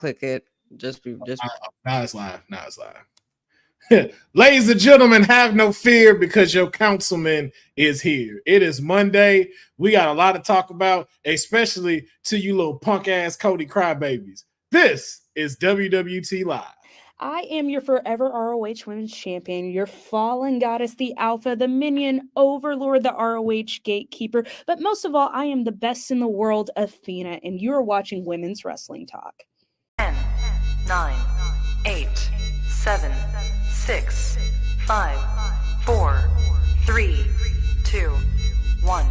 click it. Now it's live. Ladies and gentlemen, have no fear because your councilman is here. It is Monday. We got a lot to talk about, especially to you little punk ass Cody crybabies. This is WWT Live. I am your forever ROH Women's Champion, your fallen goddess, the Alpha, the Minion, Overlord, the ROH Gatekeeper. But most of all, I am the best in the world, Athena, and you are watching Women's Wrestling Talk. 10, 9, 8, 7, 6, 5, 4, 3, 2, 1,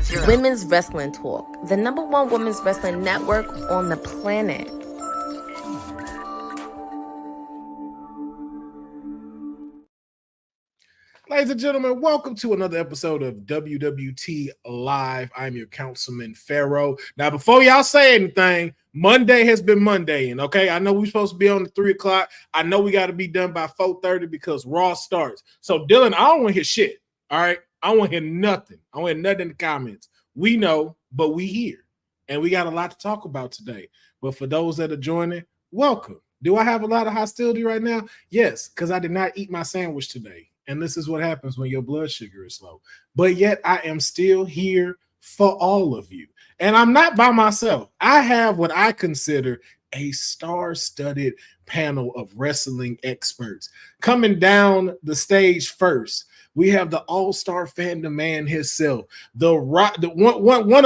0. Women's Wrestling Talk, the #1 women's wrestling network on the planet. Ladies and gentlemen, welcome to another episode of WWT Live. I'm your councilman, Pharaoh. Now, before y'all say anything, Monday has been Mondaying, okay? I know we're supposed to be on at 3 o'clock. I know we got to be done by 4:30 because Raw starts. So, Dylan, I don't want to hear shit, all right? I don't want to hear nothing. I don't want to hear nothing in the comments. We know, but we here. And we got a lot to talk about today. But for those that are joining, welcome. Do I have a lot of hostility right now? Yes, because I did not eat my sandwich today. And this is what happens when your blood sugar is low. But yet I am still here for all of you. And I'm not by myself. I have what I consider a star-studded panel of wrestling experts. Coming down the stage first, we have the all-star fandom man himself, one of the one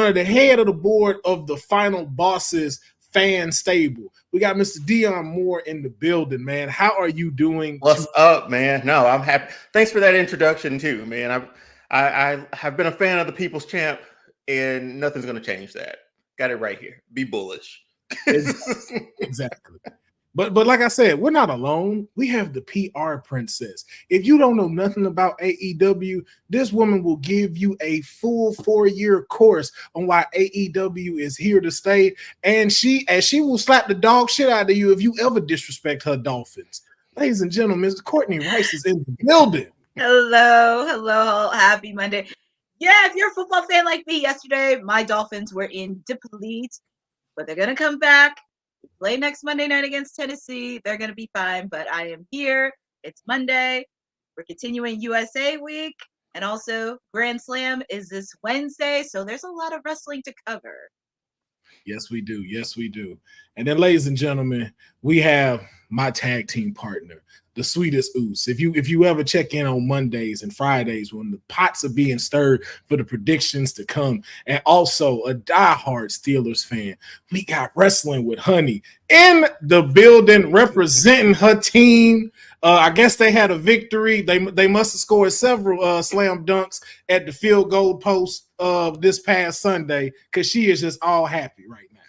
of the head of the board of the Final Bosses fan stable. We got Mr. Dion Moore in the building, man. How are you doing? What's up, man? No, I'm happy. Thanks for that introduction too, man. I have been a fan of the People's Champ, and nothing's going to change that. Got it right here. Be bullish. Exactly. But like I said, we're not alone. We have the PR princess. If you don't know nothing about AEW, this woman will give you a full 4-year course on why AEW is here to stay. And she will slap the dog shit out of you if you ever disrespect her Dolphins. Ladies and gentlemen, Courtney Rice is in the building. Hello. Happy Monday. Yeah, if you're a football fan like me, yesterday my Dolphins were in deplete, but they're going to come back. Play next Monday night against Tennessee. They're going to be fine, but I am here. It's Monday. We're continuing USA week. And also, Grand Slam is this Wednesday. So there's a lot of wrestling to cover. Yes, we do. And then, ladies and gentlemen, we have my tag team partner, the sweetest Oos. If you ever check in on Mondays and Fridays when the pots are being stirred for the predictions to come, and also a diehard Steelers fan, we got Wrestling with Honey in the building representing her team. I guess they had a victory. They must have scored several slam dunks at the field goal post this past Sunday because she is just all happy right now.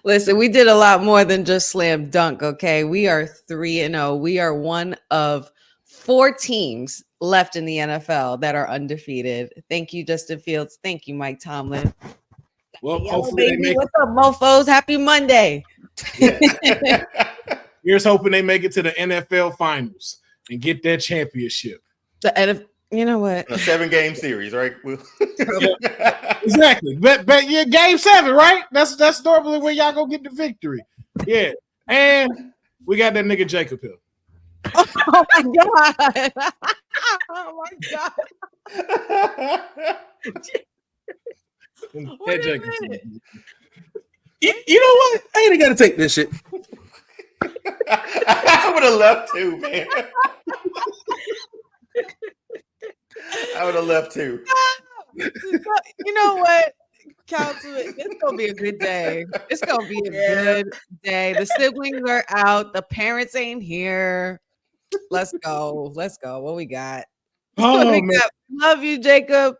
Listen, we did a lot more than just slam dunk, okay? We are 3-0. We are one of 4 teams left in the NFL that are undefeated. Thank you, Justin Fields. Thank you, Mike Tomlin. Well, hopefully they make What's up, mofos? Happy Monday. Yeah. Here's hoping they make it to the NFL Finals and get that championship. You know what? A 7-game series, right? Yeah, exactly. But yeah, game 7, right? That's normally where y'all go get the victory. Yeah. And we got that nigga Jacob here. Oh my God. Oh my God. That Jacob. You know what? I ain't got to take this shit. I would have left too, man. I would have left too. You know what, Councilman? It's gonna be a good day. It's gonna be a good day. The siblings are out. The parents ain't here. Let's go. What we got? Oh man, love you, Jacob.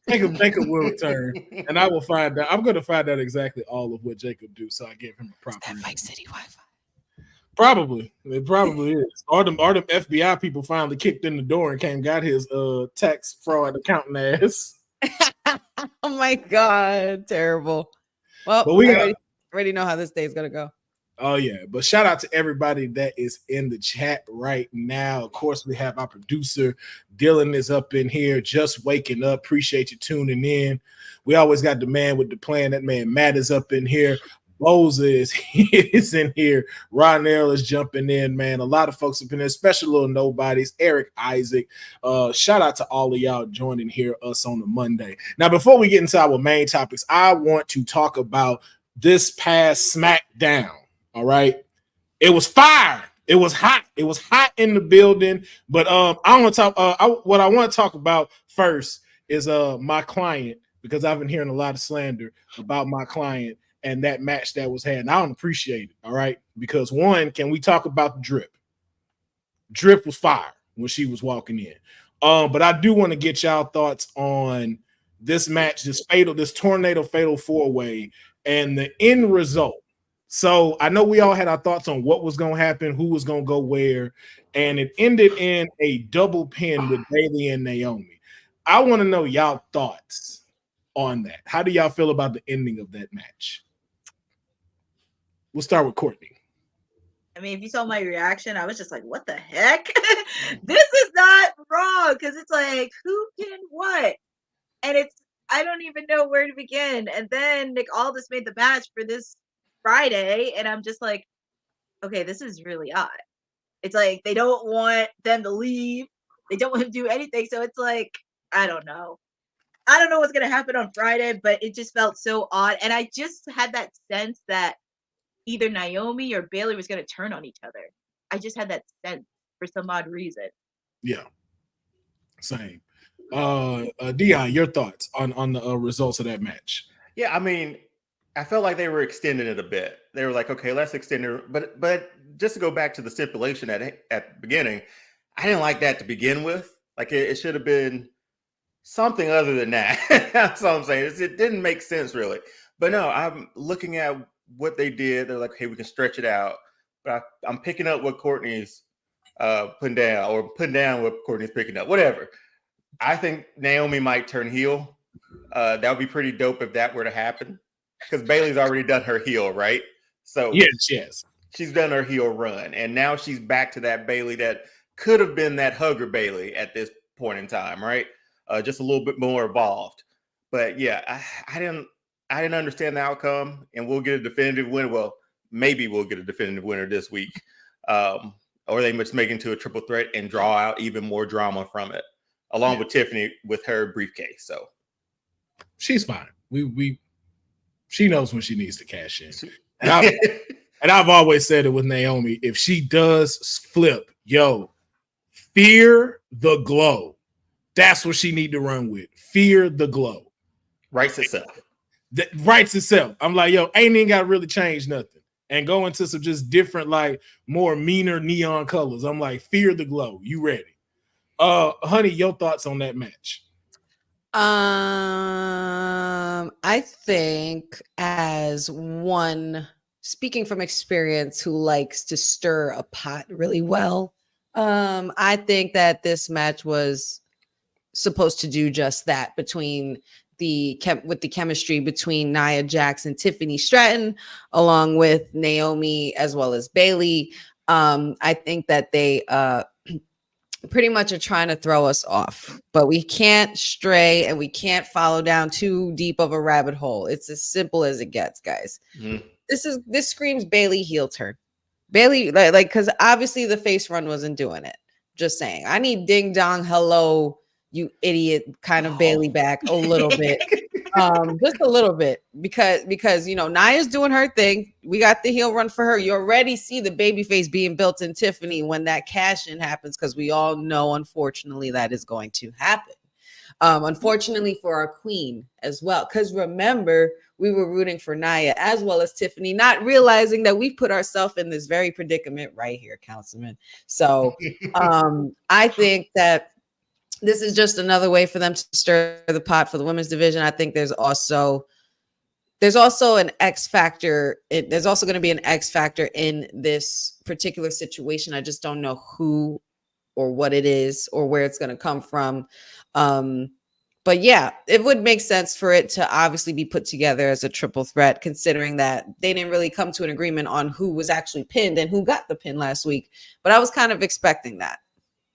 Jacob will return, and I will find out. I'm going to find out exactly all of what Jacob do, so I give him a proper. That Vice City Wi-Fi. Probably, it probably is. Or them FBI people finally kicked in the door and got his tax fraud accountant ass. Oh my God, terrible. Well, but we already know how this day is gonna go. Oh yeah, but shout out to everybody that is in the chat right now. Of course, we have our producer Dylan is up in here, just waking up. Appreciate you tuning in. We always got the man with the plan. That man Matt is up in here. Boza is in here. Ronell is jumping in, man. A lot of folks have been there, especially little nobodies. Eric, Isaac. Shout out to all of y'all joining here us on the Monday. Now, before we get into our main topics, I want to talk about this past SmackDown. All right. It was fire. It was hot. It was hot in the building. But I want to talk. What I want to talk about first is my client, because I've been hearing a lot of slander about my client and that match that was had. And I don't appreciate it. All right. Because one, can we talk about the drip? Drip was fire when she was walking in. But I do want to get y'all thoughts on this match, this tornado fatal 4-way, and the end result. So I know we all had our thoughts on what was going to happen, who was going to go where, and it ended in a double pin with Bayley and Naomi. I want to know y'all thoughts on that. How do y'all feel about the ending of that match? We'll start with Courtney. I mean, if you saw my reaction, I was just like, what the heck? This is not wrong, because it's like, who can what? And I don't even know where to begin. And then Nick Aldis made the match for this Friday, and I'm just like, okay, this is really odd. It's like they don't want them to leave. They don't want to do anything. So it's like, I don't know. I don't know what's going to happen on Friday, but it just felt so odd. And I just had that sense that either Naomi or Bayley was going to turn on each other. I just had that sense for some odd reason. Yeah. Same. Dion, your thoughts on the results of that match? Yeah, I mean, I felt like they were extending it a bit. They were like, okay, let's extend it. But just to go back to the stipulation at the beginning, I didn't like that to begin with. Like it should have been something other than that. That's all I'm saying. It didn't make sense really. But no, I'm looking at what they did. They're like, okay, we can stretch it out. But I'm picking up what Courtney's putting down, or putting down what Courtney's picking up. Whatever. I think Naomi might turn heel. That would be pretty dope if that were to happen. Because Bayley's already done her heel, right? So yes, she's done her heel run, and now she's back to that Bayley that could have been that hugger Bayley at this point in time, right? Just a little bit more evolved. But yeah, I didn't understand the outcome, and we'll get a definitive winner. Well, maybe we'll get a definitive winner this week, or they must make it into a triple threat and draw out even more drama from it, along with Tiffany with her briefcase. So she's fine. She knows when she needs to cash in. And I've always said it with Naomi. If she does flip, fear the glow. That's what she need to run with. Fear the glow. Writes itself. That writes itself. I'm like, ain't even got to really change nothing. And go into some just different, like more meaner neon colors. I'm like, fear the glow. You ready? Honey, your thoughts on that match? I think as one speaking from experience who likes to stir a pot really well, I think that this match was supposed to do just that with the chemistry between Nia Jax and Tiffany Stratton, along with Naomi as well as Bayley. I think that they pretty much are trying to throw us off, but we can't stray and we can't follow down too deep of a rabbit hole. It's as simple as it gets, guys. Mm-hmm. This screams Bayley heel turn. Bayley, like, because obviously the face run wasn't doing it. Just saying, I need ding dong hello, you idiot kind of Bayley back a little bit. Just a little bit, because Nia's doing her thing. We got the heel run for her. You already see the baby face being built in Tiffany when that cash in happens, because we all know, unfortunately, that is going to happen. Unfortunately for our queen as well, because remember, we were rooting for Nia as well as Tiffany, not realizing that we put ourselves in this very predicament right here, Councilman. So I think that this is just another way for them to stir the pot for the women's division. I think there's also an X factor. There's also going to be an X factor in this particular situation. I just don't know who or what it is or where it's going to come from. But yeah, it would make sense for it to obviously be put together as a triple threat, considering that they didn't really come to an agreement on who was actually pinned and who got the pin last week. But I was kind of expecting that.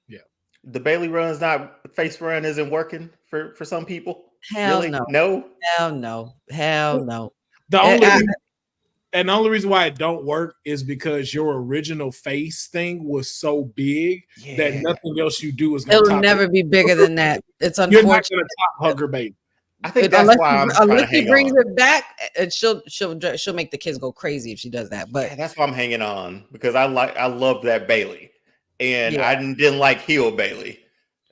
Yeah. The Bailey face run isn't working for some people. Hell really? no. No? Hell no. Hell no. The only reason why it don't work is because your original face thing was so big that nothing else you do is going to It'll never be bigger than that. It's unfortunate. You're not going to top Hugger Baby. I think that's why I'm trying to hang on. Unless he brings it back, and she'll make the kids go crazy if she does that. But that's why I'm hanging on, because I loved that Bailey, and I didn't like heel Bailey.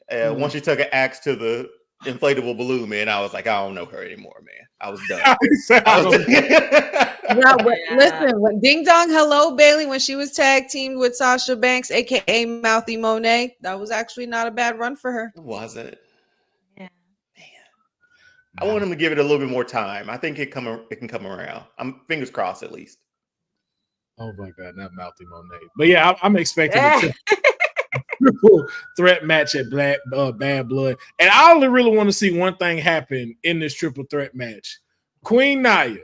Once she took an axe to the inflatable balloon, man, I was like, I don't know her anymore, man. I was done. Listen, when Ding Dong Hello Bailey, when she was tag teamed with Sasha Banks, aka Mouthy Monet, that was actually not a bad run for her. Was it? Yeah. Man. I want him to give it a little bit more time. I think it can come around. I'm fingers crossed at least. Oh my God, not Mouthy Monet. But yeah, I'm expecting a triple threat match at Bad Blood. And I only really want to see one thing happen in this triple threat match. Queen Nia,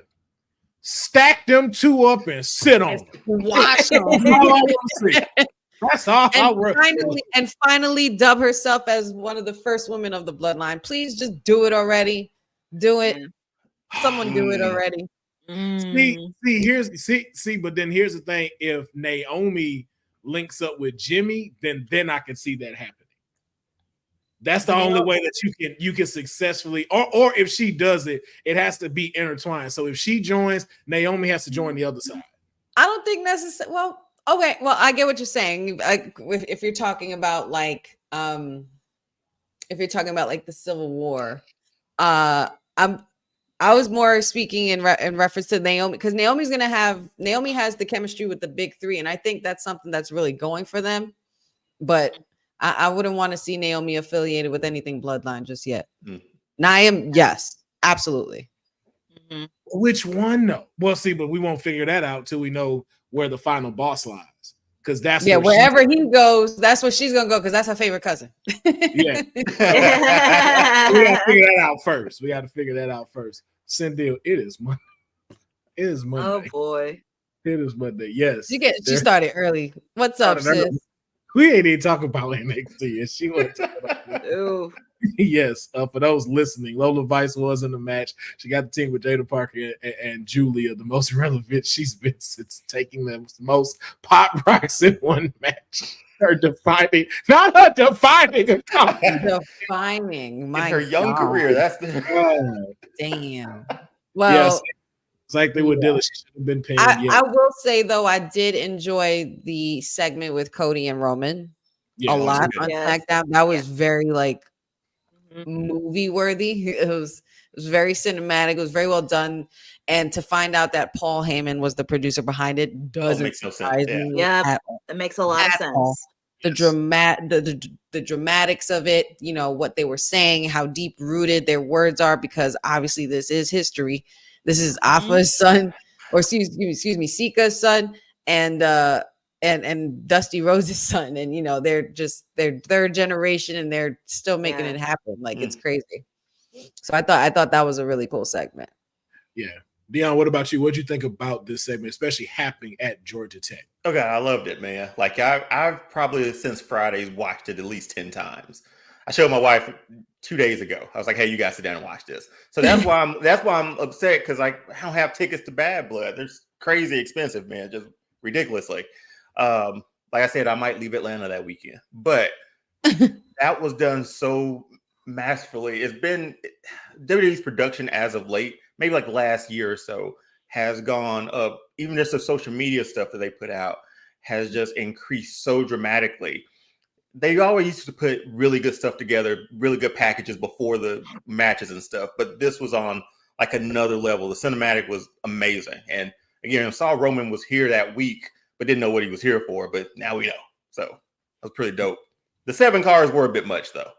stack them two up and sit on them. Watch them. That's all I want to see. That's all. And finally dub herself as one of the first women of the bloodline. Please just do it already. Do it. Someone do it already. But then here's the thing. If Naomi links up with Jimmy, then I can see that happening. That's the only way that you can successfully, or if she does it, it has to be intertwined. So if she joins, Naomi has to join the other side. I don't think necessarily. Well, okay. Well, I get what you're saying. If you're talking about like the Civil War, I was more speaking in reference to Naomi, because Naomi has the chemistry with the big three, and I think that's something that's really going for them. But I wouldn't want to see Naomi affiliated with anything bloodline just yet. Nia, yes, absolutely. Mm-hmm. Which one? No. Well, see, but we won't figure that out till we know where the final boss lies. Because that's wherever he goes, that's where she's gonna go, because that's her favorite cousin. Yeah. We gotta figure that out first. Cynthia, it is Monday. It is Monday. Oh boy. It is Monday. Yes. She started early. What's up, sis? We ain't even talking about NXT. And she wasn't talking about Ooh. Yes, for those listening, Lola Vice was in the match. She got the team with Jada Parker and Julia, the most relevant she's been since taking the most pop rocks in one match. Defining my in her young career. That's the damn. Well, yes, it's like they were dealing. She should have been paying. I will say though, I did enjoy the segment with Cody and Roman a lot on SmackDown. That was very movie worthy. It was very cinematic. It was very well done. And to find out that Paul Heyman was the producer behind it doesn't surprise me. Yeah, it makes a lot of sense. All. The dramatics of it, what they were saying, how deep rooted their words are, because obviously this is history. This is Afa's son, or excuse me, Sika's son, and Dusty Rose's son, and they're third generation, and they're still making it happen. It's crazy. So I thought that was a really cool segment. Yeah. Dion, what about you? What'd you think about this segment, especially happening at Georgia Tech? Okay, I loved it, man. I've probably since Fridays watched it at least 10 times. I showed my wife 2 days ago. I was like, "Hey, you guys sit down and watch this." So that's why I'm upset, because I don't have tickets to Bad Blood. They're crazy expensive, man, just ridiculously. Like I said, I might leave Atlanta that weekend, but that was done so masterfully. It's been WWE's production as of late, maybe like last year or so, has gone up. Even just the social media stuff that they put out has just increased so dramatically. They always used to put really good stuff together, really good packages before the matches and stuff. But this was on another level. The cinematic was amazing. And again, I saw Roman was here that week, but didn't know what he was here for. But now we know. So that was pretty dope. The 7 cars were a bit much, though.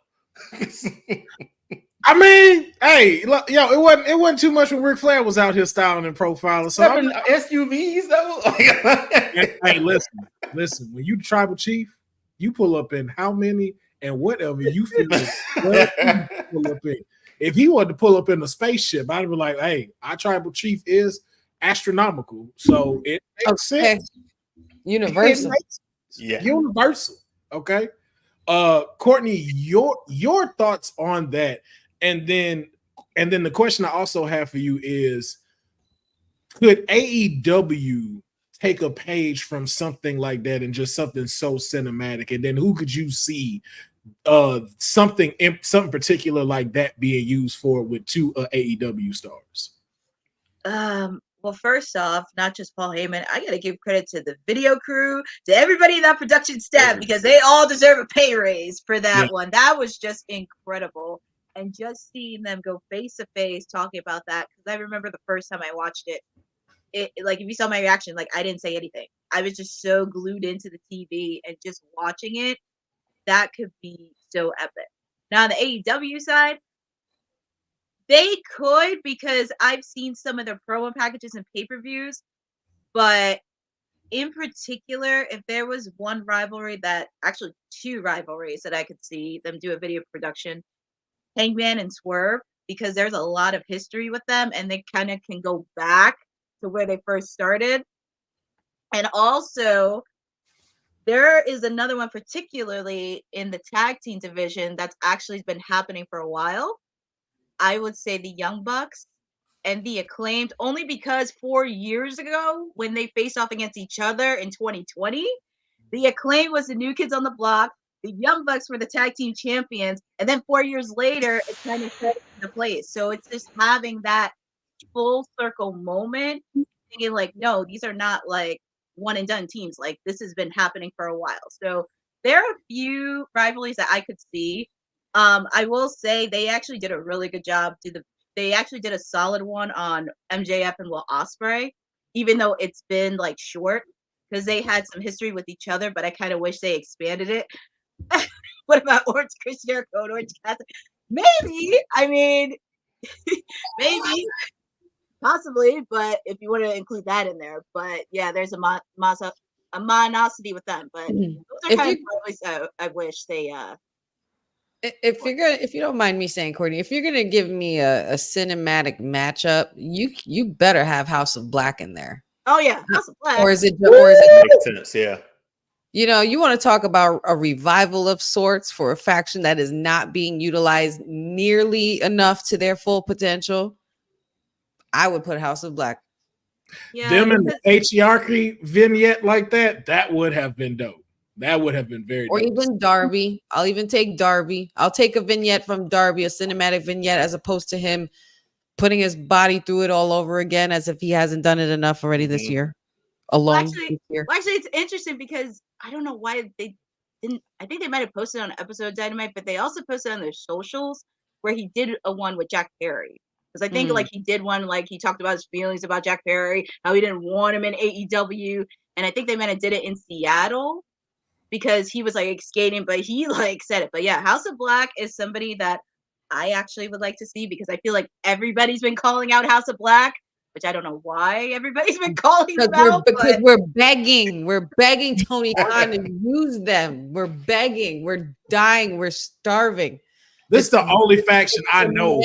I mean, hey, it wasn't too much when Ric Flair was out here styling and profiling. So 7 SUVs, though. Hey, listen. When you tribal chief, you pull up in how many and whatever you feel pull up in. if he wanted to pull up in a spaceship, I'd be like, hey, our tribal chief is astronomical, so it makes sense. Universal. Universal. Okay. Courtney, your thoughts on that, and then the question I also have for you is, could AEW take a page from something like that and just something so cinematic? And then who could you see something particular like that being used for with two AEW stars? Well, first off, not just Paul Heyman, I got to give credit to the video crew, to everybody in that production staff, because they all deserve a pay raise for that one. That was just incredible. And just seeing them go face to face talking about that, because I remember the first time I watched it, like, if you saw my reaction, like, I didn't say anything. I was just so glued into the TV and just watching it. That could be so epic. Now, on the AEW side, they could, because I've seen some of their promo packages and pay-per-views, but in particular, if there was one rivalry actually two rivalries that I could see them do a video production, Hangman and Swerve, because there's a lot of history with them and they kind of can go back to where they first started. And also, there is another one, particularly in the tag team division, that's actually been happening for a while. I would say the Young Bucks and the Acclaimed, only because 4 years ago, when they faced off against each other in 2020, the Acclaimed was the New Kids on the Block, the Young Bucks were the tag team champions, and then 4 years later, it kind of set into place. So it's just having that full circle moment, thinking like, no, these are not like one and done teams. Like, this has been happening for a while. So there are a few rivalries that I could see. I will say they actually did a really good job. They actually did a solid one on MJF and Will Ospreay, even though it's been like short, because they had some history with each other, but I kind of wish they expanded it. What about Orange Chris Jericho and Orange Cassidy? Maybe. I mean, maybe, possibly, but if you want to include that in there. But yeah, there's a monosity with them. But those are kind of rivalries I wish they if you don't mind me saying, Courtney, if you're gonna give me a cinematic matchup, you better have House of Black in there. Oh yeah, House of Black. Or is it makes sense? Yeah. You know, you want to talk about a revival of sorts for a faction that is not being utilized nearly enough to their full potential. I would put House of Black. Yeah, them in the patriarchy vignette like that would have been dope. That would have been very dope. Or even Darby. I'll even take Darby. I'll take a vignette from Darby, a cinematic vignette, as opposed to him putting his body through it all over again as if he hasn't done it enough already this year. Alone. Actually, it's interesting because I don't know why they didn't. I think they might have posted on an episode of Dynamite, but they also posted on their socials where he did a one with Jack Perry. Because I think like he did one, like he talked about his feelings about Jack Perry, how he didn't want him in AEW. And I think they might have did it in Seattle because he was like skating, but he like said it. But yeah, House of Black is somebody that I actually would like to see because I feel like everybody's been calling out House of Black, which I don't know why everybody's been calling them out. Because we're begging Tony Khan to use them. We're begging. We're dying. We're starving. This is the only faction I know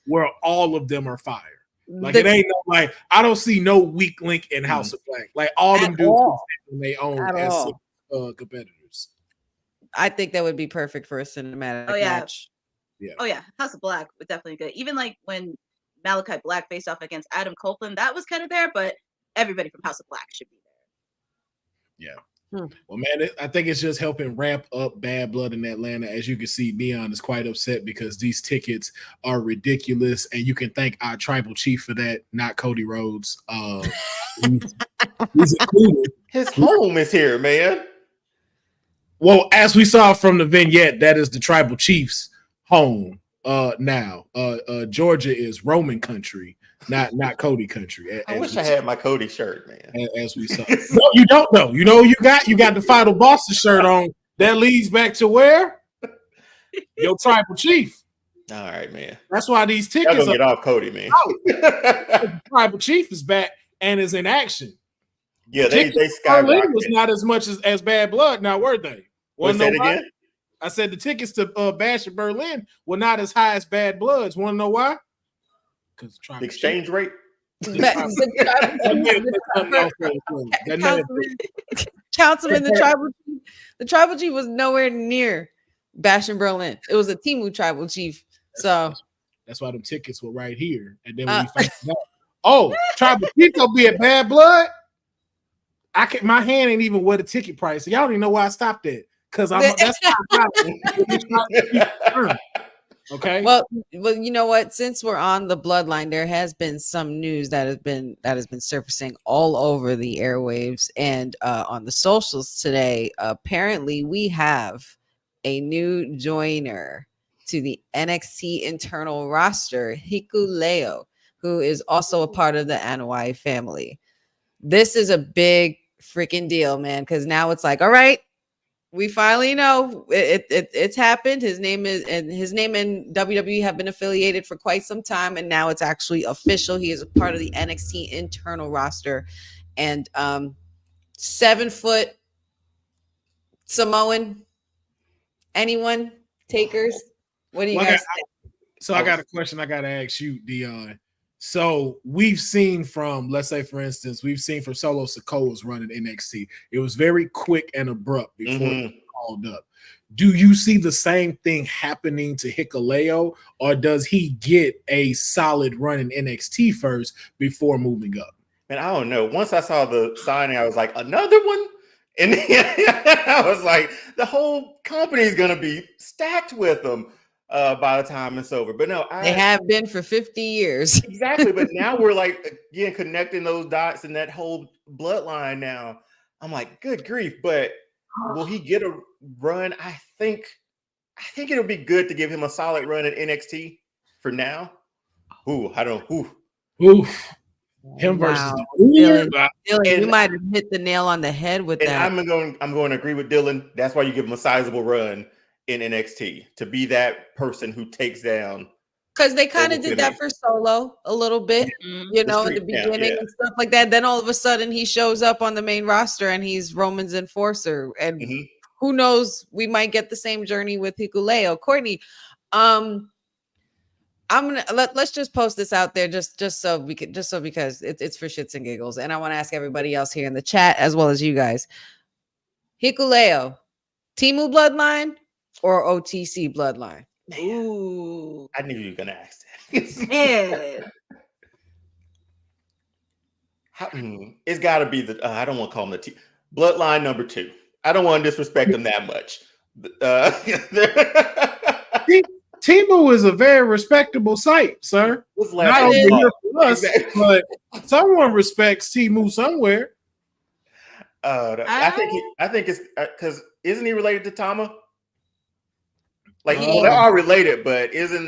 where all of them are fire. Like it ain't no like I don't see no weak link in House of Black. Like all them dudes they own as competitors. I think that would be perfect for a cinematic match. Yeah. Oh yeah, House of Black would definitely be good. Even like when Malachi Black faced off against Adam Copeland, that was kind of there, but everybody from House of Black should be there. Yeah. Well, man, I think it's just helping ramp up Bad Blood in Atlanta. As you can see, Neon is quite upset because these tickets are ridiculous, and you can thank our tribal chief for that, not Cody Rhodes. He's included. His home is here, man. Well, as we saw from the vignette, that is the tribal chief's home. Now, Georgia is Roman country, not Cody country. I wish I had my Cody shirt, man. As we saw. No, you don't know. You know you got the Final Boston shirt on. That leads back to where? Your tribal chief. All right, man. That's why these tickets gonna get off Cody, man. The tribal chief is back and is in action. Yeah, they skyrocketed. Was not as much as Bad Blood now, were they? What's that again? I said the tickets to Bash in Berlin were not as high as Bad Bloods. Want to know why? Because The exchange rate. Councilman, the tribal chief was nowhere near Bash in Berlin. It was a Timu tribal chief. So that's why them tickets were right here. And then when we found out, tribal chief gonna be at Bad Blood. My hand ain't even where the ticket price. Y'all don't even know why I stopped at. Because that's how I okay. Well, you know what? Since we're on the bloodline, there has been some news that has been surfacing all over the airwaves and on the socials today. Apparently, we have a new joiner to the NXT internal roster, Hikuleo, who is also a part of the Anoa'i family. This is a big freaking deal, man, because now it's like, all right, we finally know it's happened. His name and WWE have been affiliated for quite some time, and now it's actually official. He is a part of the NXT internal roster, and 7 foot Samoan. Anyone takers? What do you guys think? So I got a question I got to ask you, Dion. So we've seen from, let's say, for instance, we've seen from Solo Sikoa's run in NXT. It was very quick and abrupt before he called up. Do you see the same thing happening to Hikuleo, or does he get a solid run in NXT first before moving up? And I don't know. Once I saw the signing, I was like, another one? And I was like, the whole company is going to be stacked with them. By the time it's over. But no, they have been for 50 years. Exactly. But now we're like, again, connecting those dots and that whole bloodline now. I'm like, good grief. But will he get a run? I think it'll be good to give him a solid run at NXT for now. I don't know. Him versus Dylan, you might have hit the nail on the head with that. I'm going to agree with Dylan. That's why you give him a sizable run in NXT to be that person who takes down, because they kind of did that for Solo a little bit, you know, in the beginning and stuff like that. Then all of a sudden he shows up on the main roster and he's Roman's enforcer, and who knows, we might get the same journey with Hikuleo. Courtney, I'm gonna let's just post this out there just because it's for shits and giggles, and I want to ask everybody else here in the chat as well as you guys. Hikuleo, Timu bloodline or OTC bloodline? Ooh, I knew you were gonna ask that. Man. It's got to be the. I don't want to call him the bloodline number 2. I don't want to disrespect him that much. Timu is a very respectable site, sir. Not only here for us, but someone respects Timu somewhere. I think it's because isn't he related to Tama? Like, well, they are related, but isn't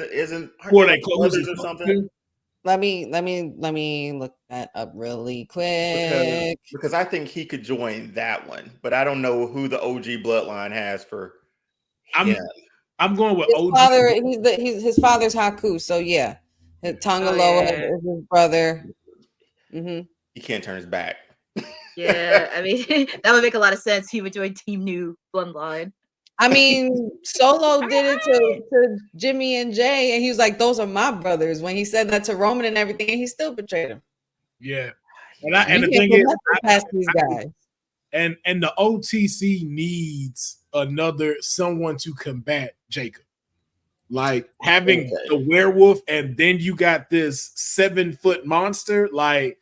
were they brothers or something? Let me look that up really quick. Because I think he could join that one, but I don't know who the OG bloodline has for him. I'm going with his OG. Father, his father's Haku, so yeah, Tongaloa is his brother. He can't turn his back. Yeah, I mean that would make a lot of sense. He would join Team New Bloodline. I mean, Solo did it to Jimmy and Jay, and he was like, "Those are my brothers." When he said that to Roman and everything, and he still betrayed him. Yeah, and the thing is, these guys. And the OTC needs someone to combat Jacob. Like having the werewolf, and then you got this 7-foot monster. Like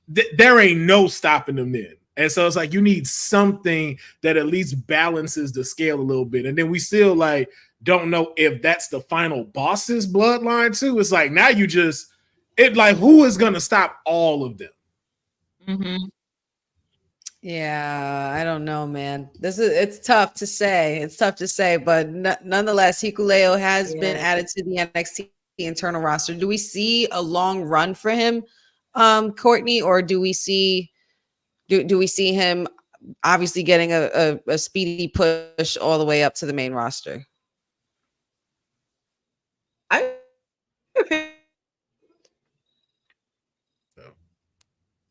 there ain't no stopping them then. And so it's like you need something that at least balances the scale a little bit. And then we still like don't know if that's the final boss's bloodline too. It's like now who is gonna stop all of them? Yeah, I don't know, man. It's tough to say. But nonetheless, Hikuleo has been added to the NXT internal roster. Do we see a long run for him, Courtney, or do we see him obviously getting a speedy push all the way up to the main roster? I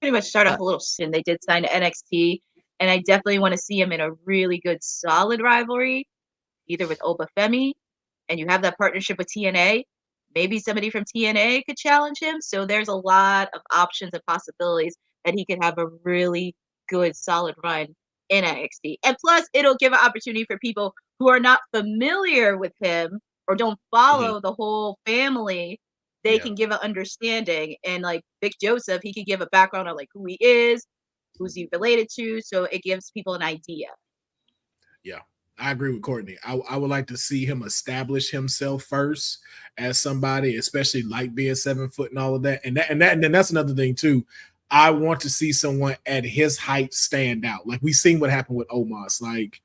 pretty much start off a little soon. They did sign to NXT, and I definitely want to see him in a really good, solid rivalry. either with Obafemi, and you have that partnership with TNA. Maybe somebody from TNA could challenge him. So there's a lot of options and possibilities that he could have a really good, solid run in NXT. And plus, it'll give an opportunity for people who are not familiar with him or don't follow the whole family. They can give an understanding. And like Vic Joseph, he could give a background on like who he is, who's he related to. So it gives people an idea. Yeah, I agree with Courtney. I would like to see him establish himself first as somebody, especially like being 7 foot and all of that. And then that's another thing too. I want to see someone at his height stand out. Like we seen what happened with Omos. Like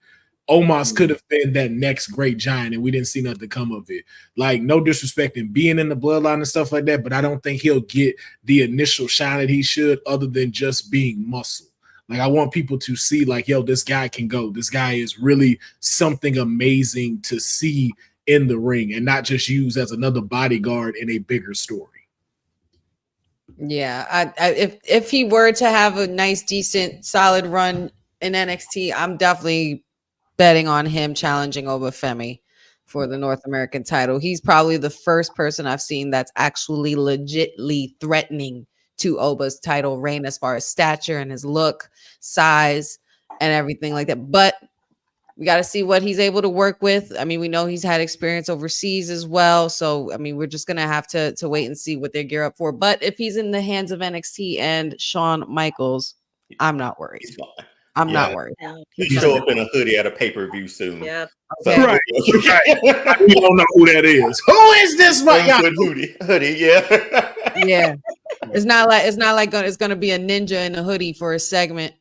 Omos could have been that next great giant, and we didn't see nothing come of it. Like, no disrespect in being in the bloodline and stuff like that, but I don't think he'll get the initial shine that he should, other than just being muscle. Like, I want people to see, like, yo, this guy can go. This guy is really something amazing to see in the ring, and not just used as another bodyguard in a bigger story. Yeah, if he were to have a nice, decent, solid run in NXT, I'm definitely betting on him challenging Obafemi for the North American title. He's probably the first person I've seen that's actually legitly threatening to Oba's title reign as far as stature and his look, size, and everything like that. But we got to see what he's able to work with. I mean, we know he's had experience overseas as well. So, I mean, we're just going to have to wait and see what they gear up for. But if he's in the hands of NXT and Shawn Michaels, I'm not worried. I'm not worried. He show up in a hoodie at a pay-per-view soon. Yeah. Okay. Right. We don't know who that is. Who is this? Hoodie, yeah. Yeah. It's not like it's gonna be a ninja in a hoodie for a segment.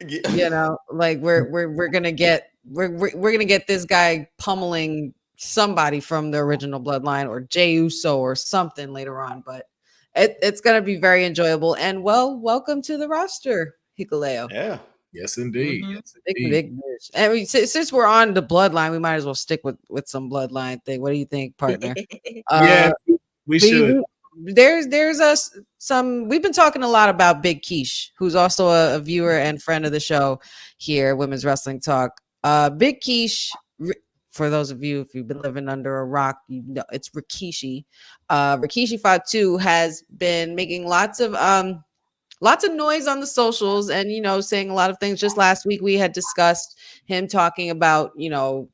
Yeah. You know, like we're gonna get this guy pummeling somebody from the original bloodline or Jey Uso or something later on. But it's gonna be very enjoyable. And welcome to the roster, Hikuleo. Yeah. Yes, indeed. Mm-hmm. Yes, indeed. Big news. I mean, since we're on the bloodline, we might as well stick with some bloodline thing. What do you think, partner? Yeah, we should. There's some. We've been talking a lot about Big Quiche, who's also a viewer and friend of the show here, Women's Wrestling Talk. Big Quiche, for those of you if you've been living under a rock, you know it's Rikishi. Rikishi Fatu has been making lots of noise on the socials and, you know, saying a lot of things. Just last week, we had discussed him talking about, you know,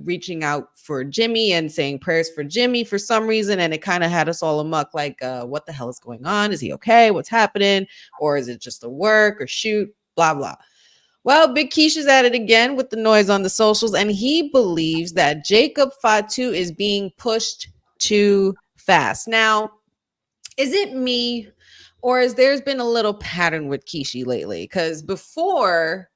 reaching out for Jimmy and saying prayers for Jimmy for some reason. And it kind of had us all amok, like, what the hell is going on? Is he okay? What's happening? Or is it just a work or shoot? Blah, blah. Well, Big Quiche is at it again with the noise on the socials. And he believes that Jacob Fatu is being pushed too fast. Now, is it me? Or is there's been a little pattern with Quiche lately? Because before,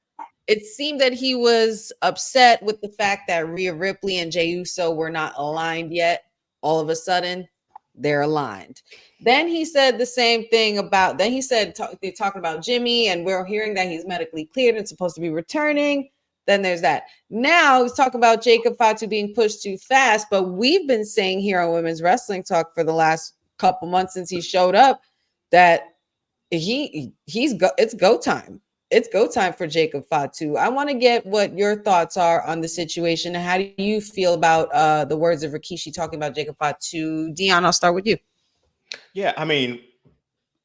it seemed that he was upset with the fact that Rhea Ripley and Jey Uso were not aligned yet. All of a sudden, they're aligned. Then he said the same thing about, then he said, they're talking about Jimmy, and we're hearing that he's medically cleared and supposed to be returning. Then there's that. Now he's talking about Jacob Fatu being pushed too fast. But we've been saying here on Women's Wrestling Talk for the last couple months since he showed up, that it's go time. It's go time for Jacob Fatu. I want to get what your thoughts are on the situation. How do you feel about the words of Rikishi talking about Jacob Fatu? Dion, I'll start with you. Yeah, I mean,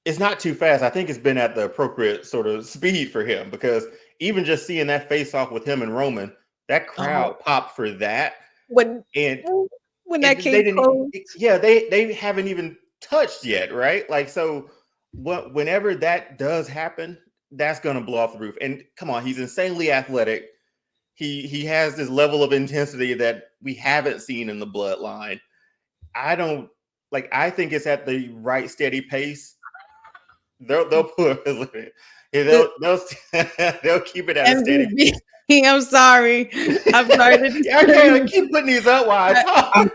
it's not too fast. I think it's been at the appropriate sort of speed for him, because even just seeing that face off with him and Roman, that crowd popped for that. When that came close. Yeah, they haven't even touched yet, right? Like, so whenever that does happen, that's going to blow off the roof. And come on, he's insanely athletic. He has this level of intensity that we haven't seen in the bloodline. I think it's at the right steady pace. They'll keep it at a steady pace. I'm sorry. I keep putting these up while I talk.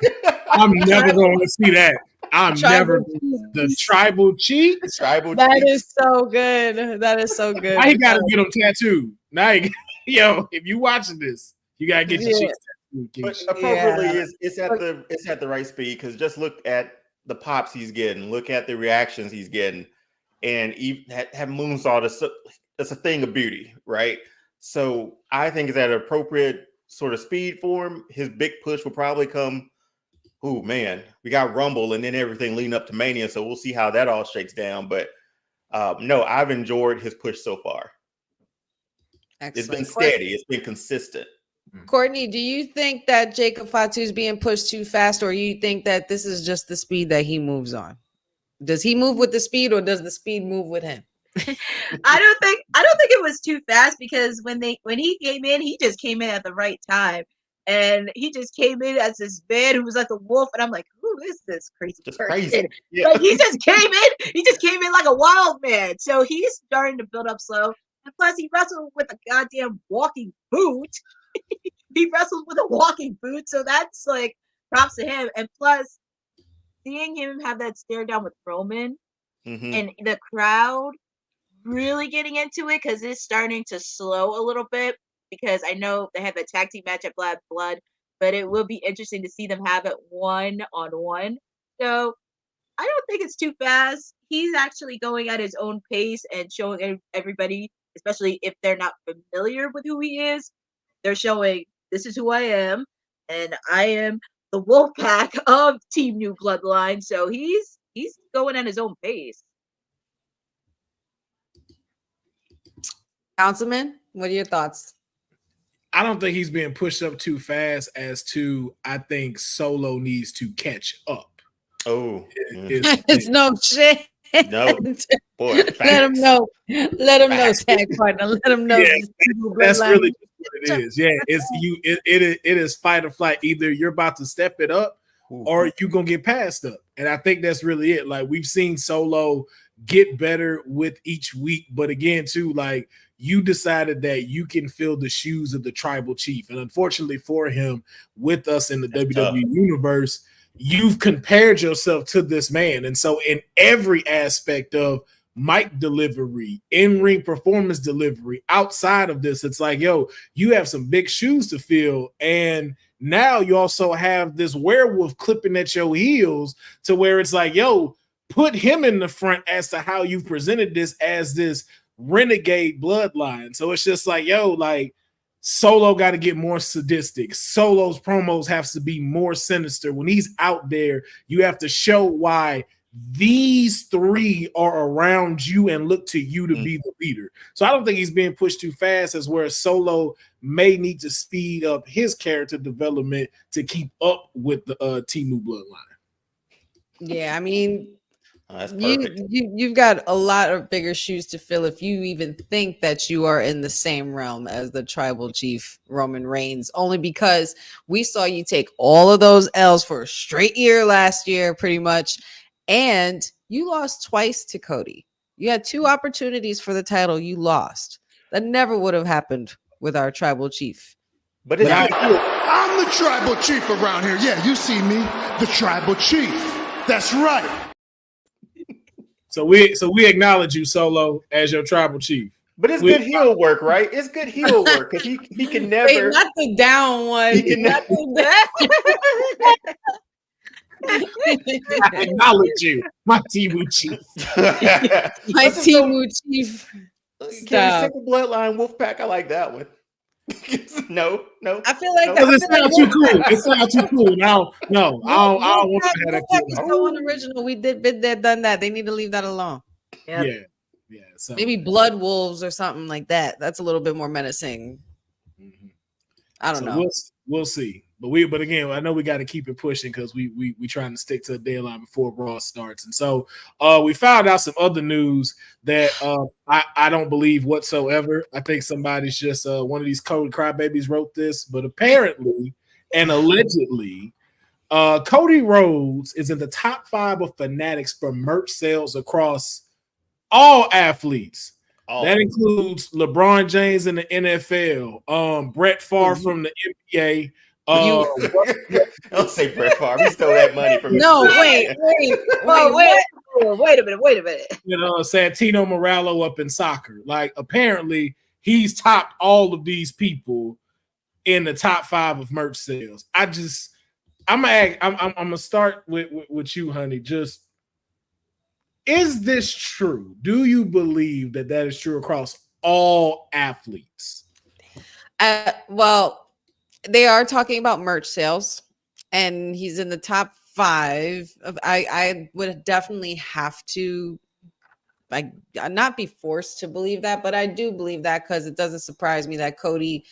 I'm never going to see that. The tribal cheat. That is so good. That is so good. Now you gotta get them tattooed. Now if you watching this, you gotta get your cheeks tattooed. But appropriately, it's at the right speed, because just look at the pops he's getting, look at the reactions he's getting, and even that moonsault is a thing of beauty, right? So I think it's at an appropriate sort of speed for him. His big push will probably come. Oh man, we got Rumble and then everything leading up to Mania, so we'll see how that all shakes down. But no, I've enjoyed his push so far. Excellent. It's been steady. It's been consistent. Courtney, do you think that Jacob Fatu is being pushed too fast, or you think that this is just the speed that he moves on? Does he move with the speed, or does the speed move with him? I don't think it was too fast, because when he came in, he just came in at the right time. And he just came in as this man who was like a wolf, and I'm like, who is this crazy Just person? crazy. Yeah. Like, he just came in like a wild man. So he's starting to build up slow. And plus, he wrestled with a goddamn walking boot. He wrestled with a walking boot, so that's like props to him. And plus, seeing him have that stare down with Roman and the crowd really getting into it, because it's starting to slow a little bit, because I know they have a tag team match at Blood, but it will be interesting to see them have it 1-on-1. So I don't think it's too fast. He's actually going at his own pace and showing everybody, especially if they're not familiar with who he is, they're showing, this is who I am, and I am the wolf pack of Team New Bloodline. So he's going at his own pace. Councilman, what are your thoughts? I don't think he's being pushed up too fast. I think Solo needs to catch up. Oh, It's no shit. No, boy, let him know. Let him know, tag partner. Let him know. Yeah, that's really what it is. Yeah, it is fight or flight. Either you're about to step it up, or you're gonna get passed up. And I think that's really it. Like, we've seen Solo get better with each week, but again, too, like, you decided that you can fill the shoes of the tribal chief, and unfortunately for him, with us in the WWE universe, you've compared yourself to this man. And so in every aspect of mic delivery, in-ring performance delivery, outside of this, it's like, yo, you have some big shoes to fill. And now you also have this werewolf clipping at your heels, to where it's like, yo, put him in the front as to how you presented this as this renegade bloodline. So it's just like, yo, like, Solo got to get more sadistic. Solo's promos have to be more sinister. When he's out there, you have to show why these three are around you and look to you to be the leader. So I don't think he's being pushed too fast, as where Solo may need to speed up his character development to keep up with the Team New Bloodline. Yeah, I mean, that's perfect. You've got a lot of bigger shoes to fill if you even think that you are in the same realm as the tribal chief Roman Reigns, only because we saw you take all of those L's for a straight year last year, pretty much, and you lost twice to Cody. You had 2 opportunities for the title, you lost. That never would have happened with our tribal chief. But it's I'm the tribal chief around here. Yeah, you see me, the tribal chief. That's right. So we acknowledge you, Solo, as your tribal chief. But it's good heel work, right? It's good heel work, because he can never. Wait, not the down one. He can never. I acknowledge you, my Timu chief. My Timu chief. Can you take the bloodline Wolfpack? I like that one. No. I feel like it sounds too cool. It sounds too cool. No, I don't want to have that. It's so unoriginal. We did been there, done that. They need to leave that alone. Yep. Yeah. So maybe Blood Wolves or something like that. That's a little bit more menacing. I don't know. We'll see. But again, I know we got to keep it pushing, because we trying to stick to a deadline before Raw starts. And so we found out some other news that I don't believe whatsoever. I think somebody's just one of these Cody crybabies wrote this, but apparently and allegedly, Cody Rhodes is in the top 5 of Fanatics for merch sales across all athletes. That includes LeBron James in the NFL, Brett Favre from the NBA. Don't say Brett Favre. He stole that money from No, wait a minute. You know, Santino Morello up in soccer. Like, apparently he's topped all of these people in the top 5 of merch sales. I'm gonna start with you, honey. Just, is this true? Do you believe that is true across all athletes? Well, they are talking about merch sales, and he's in the top 5 of I would definitely have to not be forced to believe that, but I do believe that because it doesn't surprise me that Cody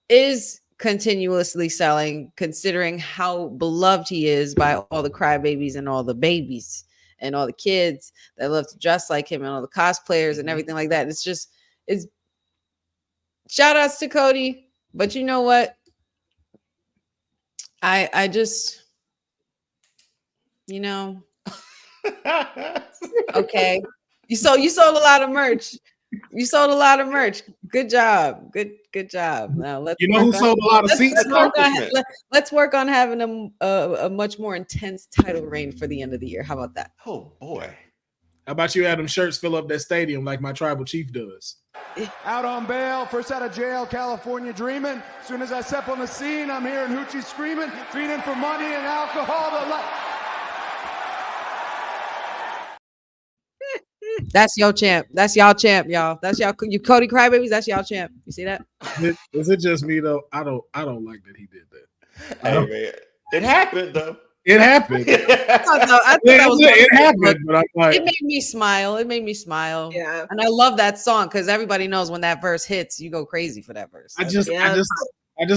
is continuously selling, considering how beloved he is by all the crybabies and all the babies and all the kids that love to dress like him and all the cosplayers and everything like that. It's shout outs to Cody, but you know what? I just, okay. You sold a lot of merch. You sold a lot of merch. Good job. Good job. Now let's. You know who sold a lot of seats? Let's work on having a much more intense title reign for the end of the year. How about that? Oh boy. How about you have them shirts fill up that stadium like my tribal chief does? Out on bail, first out of jail, California dreaming. As soon as I step on the scene, I'm hearing hoochie screaming, fiending for money and alcohol. That's your champ. That's y'all champ, y'all. That's y'all. You Cody Crybabies. That's y'all champ. You see that? Is it just me though? I don't like that he did that. Hey man, it happened though. It happened. It happened, but I'm like, it made me smile. It made me smile. Yeah. And I love that song because everybody knows when that verse hits, you go crazy for that verse. I just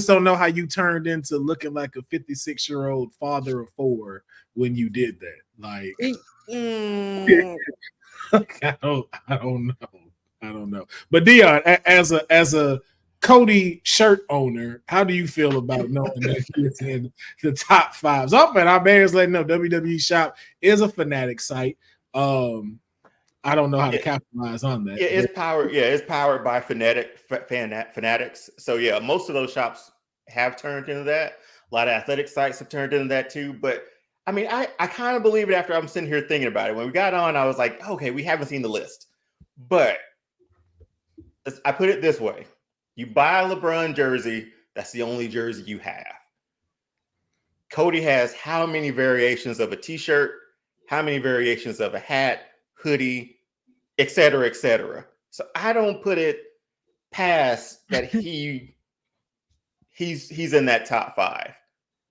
don't know how you turned into looking like a 56-year-old father of 4 when you did that. Like, I don't know. But Dion, as a Cody shirt owner, how do you feel about knowing that he's in the top 5? So I bears letting know WWE Shop is a Fanatic site. I don't know how to capitalize on that. Yeah, it's powered by fanatics. So yeah, most of those shops have turned into that. A lot of athletic sites have turned into that too. But I mean, I kind of believe it after I'm sitting here thinking about it. When we got on, I was like, okay, we haven't seen the list. But I put it this way. You buy a LeBron jersey, that's the only jersey you have. Cody has how many variations of a t-shirt, how many variations of a hat, hoodie, et cetera, et cetera. So I don't put it past that he's in that top 5.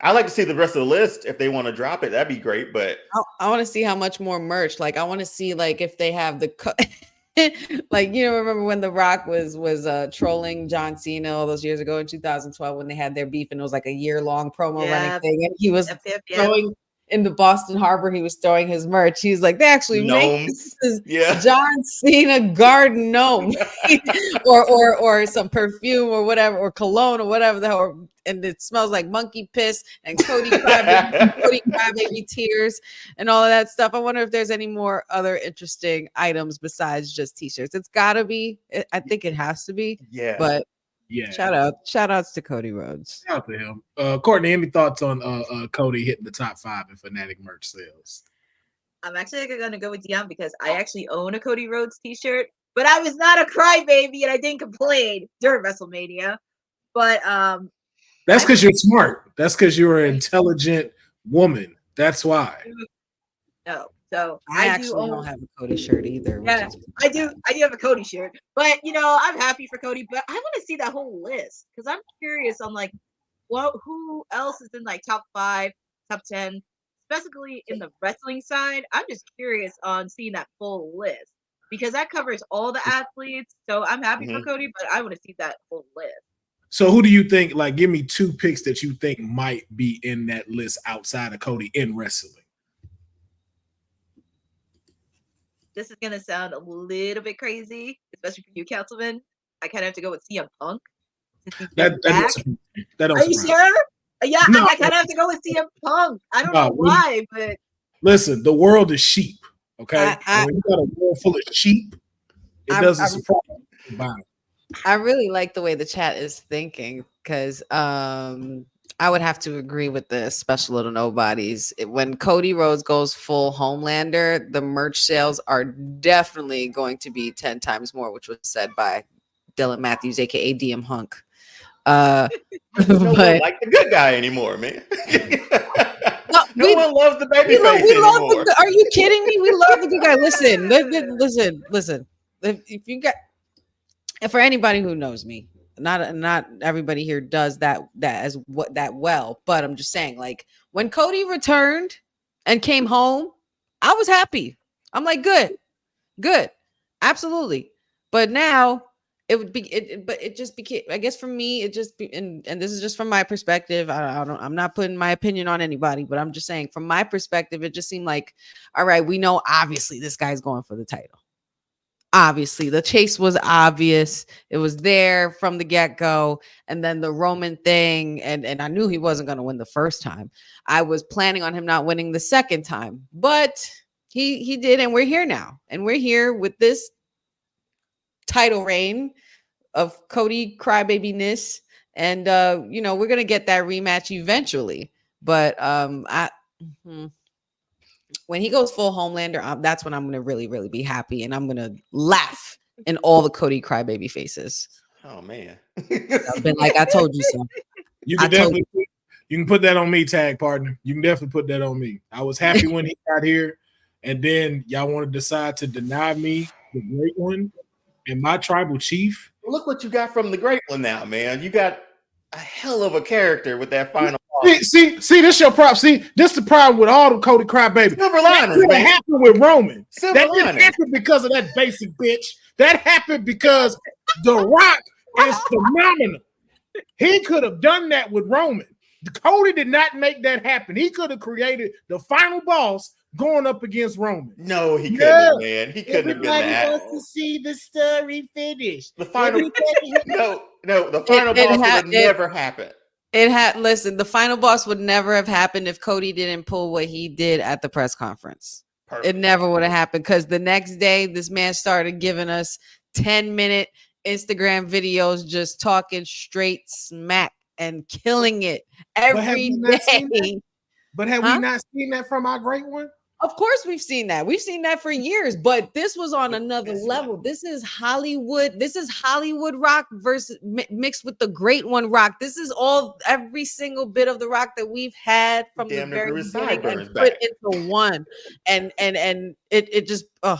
I like to see the rest of the list. If they want to drop it, that'd be great. But I want to see how much more merch. Like I want to see like if they have the like, remember when The Rock was trolling John Cena all those years ago in 2012 when they had their beef and it was like a year-long promo running thing, and he was throwing in the Boston Harbor, he was throwing his merch. He was like, they actually make this John Cena garden gnome or some perfume or whatever, or cologne or whatever the hell, and it smells like monkey piss and Cody Crybaby tears and all of that stuff. I wonder if there's any more other interesting items besides just t-shirts. It's gotta be. I think it has to be. Yeah. But yeah. Shout outs to Cody Rhodes. Shout out to him. Courtney, any thoughts on Cody hitting the top 5 in Fanatic merch sales? I'm actually going to go with Dion because I actually own a Cody Rhodes t-shirt, but I was not a crybaby and I didn't complain during WrestleMania. But that's because you're smart. That's because you're an intelligent woman. That's why. No. So I actually don't have a Cody shirt either. Yeah, I do have a Cody shirt, but I'm happy for Cody. But I want to see that whole list because I'm curious on like, who else is in like top 5, top 10, specifically in the wrestling side. I'm just curious on seeing that full list because that covers all the athletes. So I'm happy for Cody, but I want to see that full list. So who do you think? Like, give me 2 picks that you think might be in that list outside of Cody in wrestling. This is going to sound a little bit crazy, especially for you, Councilman. I kind of have to go with CM Punk. That Are you sure? Yeah, no. I kind of have to go with CM Punk. I don't know why, but... Listen, the world is sheep, okay? When you got a world full of sheep, it doesn't surprise me. I really like the way the chat is thinking because I would have to agree with the special little nobodies. When Cody Rhodes goes full Homelander, the merch sales are definitely going to be 10 times more, which was said by Dylan Matthews, aka DM Hunk. No one like the good guy anymore, man. No one loves the baby face anymore. Are you kidding me? We love the good guy. Listen. If you got, and for anybody who knows me, not everybody here does that well, but I'm just saying, like, when Cody returned and came home, I was happy. I'm like, good, absolutely. But now it would be but it just became, I guess for me, it just be, and this is just from my perspective. I'm not putting my opinion on anybody, but I'm just saying from my perspective, it just seemed like, all right, we know obviously this guy's going for the title. Obviously, the chase was obvious. It was there from the get-go. And then the Roman thing, and I knew he wasn't going to win the first time. I was planning on him not winning the second time, but he did, and we're here now. And we're here with this title reign of Cody crybaby-ness. And we're going to get that rematch eventually. But when he goes full Homelander, that's when I'm going to really, really be happy. And I'm going to laugh in all the Cody crybaby faces. Oh, man. I've been like, I told you so. You can put that on me, tag partner. You can definitely put that on me. I was happy when he got here. And then y'all want to decide to deny me the great one and my tribal chief. Look what you got from the great one now, man. You got a hell of a character with that final. See, this your prop. See, this the problem with all the Cody crybaby. Silver liners, that man. happened with Roman. Silver That didn't liners. happen because of that basic bitch. That happened because The Rock is phenomenal. He could have done that with Roman. Cody did not make that happen. He could have created the final boss going up against Roman. No, he couldn't have, man. He couldn't have been that. Everybody wants to see the story finished. The final the final boss would have never happened. Listen, the final boss would never have happened if Cody didn't pull what he did at the press conference. Perfect. It never would have happened, because the next day this man started giving us 10-minute Instagram videos just talking straight smack and killing it every day. But have we not seen that from our great one? Of course we've seen that. We've seen that for years, but this was on another level. This is Hollywood. This is Hollywood Rock versus mixed with the great one Rock. This is every single bit of the Rock that we've had from the very beginning and put into one. And it just I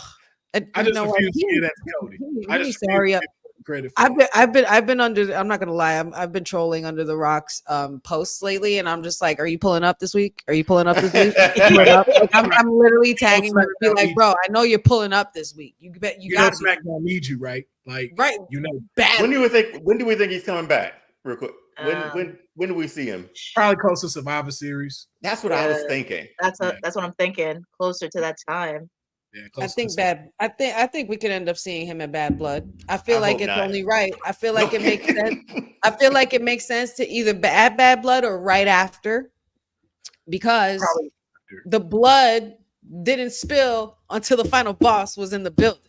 just refuse to hear that, Cody. I just sorry. Credit. I've been under. I'm not gonna lie. I've been trolling under the Rock's posts lately, and I'm just like, "Are you pulling up this week? Are you pulling up this week?" Like, I'm literally tagging him and be like, "Bro, I know you're pulling up this week. You bet you got to." SmackDown need you, right? Like, right? Bad. When do we think he's coming back? Real quick. When do we see him? Probably close to Survivor Series. That's what I was thinking. That's what I'm thinking. Closer to that time. Yeah, I think we could end up seeing him at Bad Blood. I feel like it's only right. I feel like it makes sense. I feel like it makes sense to either at Bad Blood or right after, because the blood didn't spill until the final boss was in the building.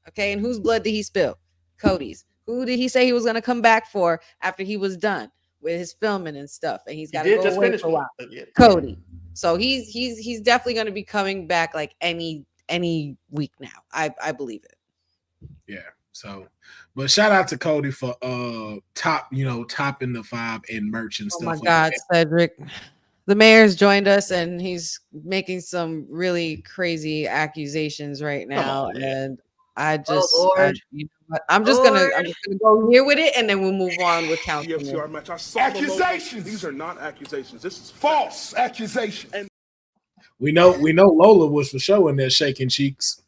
Okay, and whose blood did he spill? Cody's. Who did he say he was going to come back for after he was done with his filming and stuff? And he's got to go away for a while. Cody. So he's definitely going to be coming back like any week now. I believe it. Yeah. So, but shout out to Cody for topping the 5 in merch and stuff. Oh my God, Cedric. The mayor's joined us and he's making some really crazy accusations right now. And I'm just gonna go here with it, and then we'll move on with counseling. Accusations. These are not accusations. This is false accusation. And we know Lola was for sure in there shaking cheeks.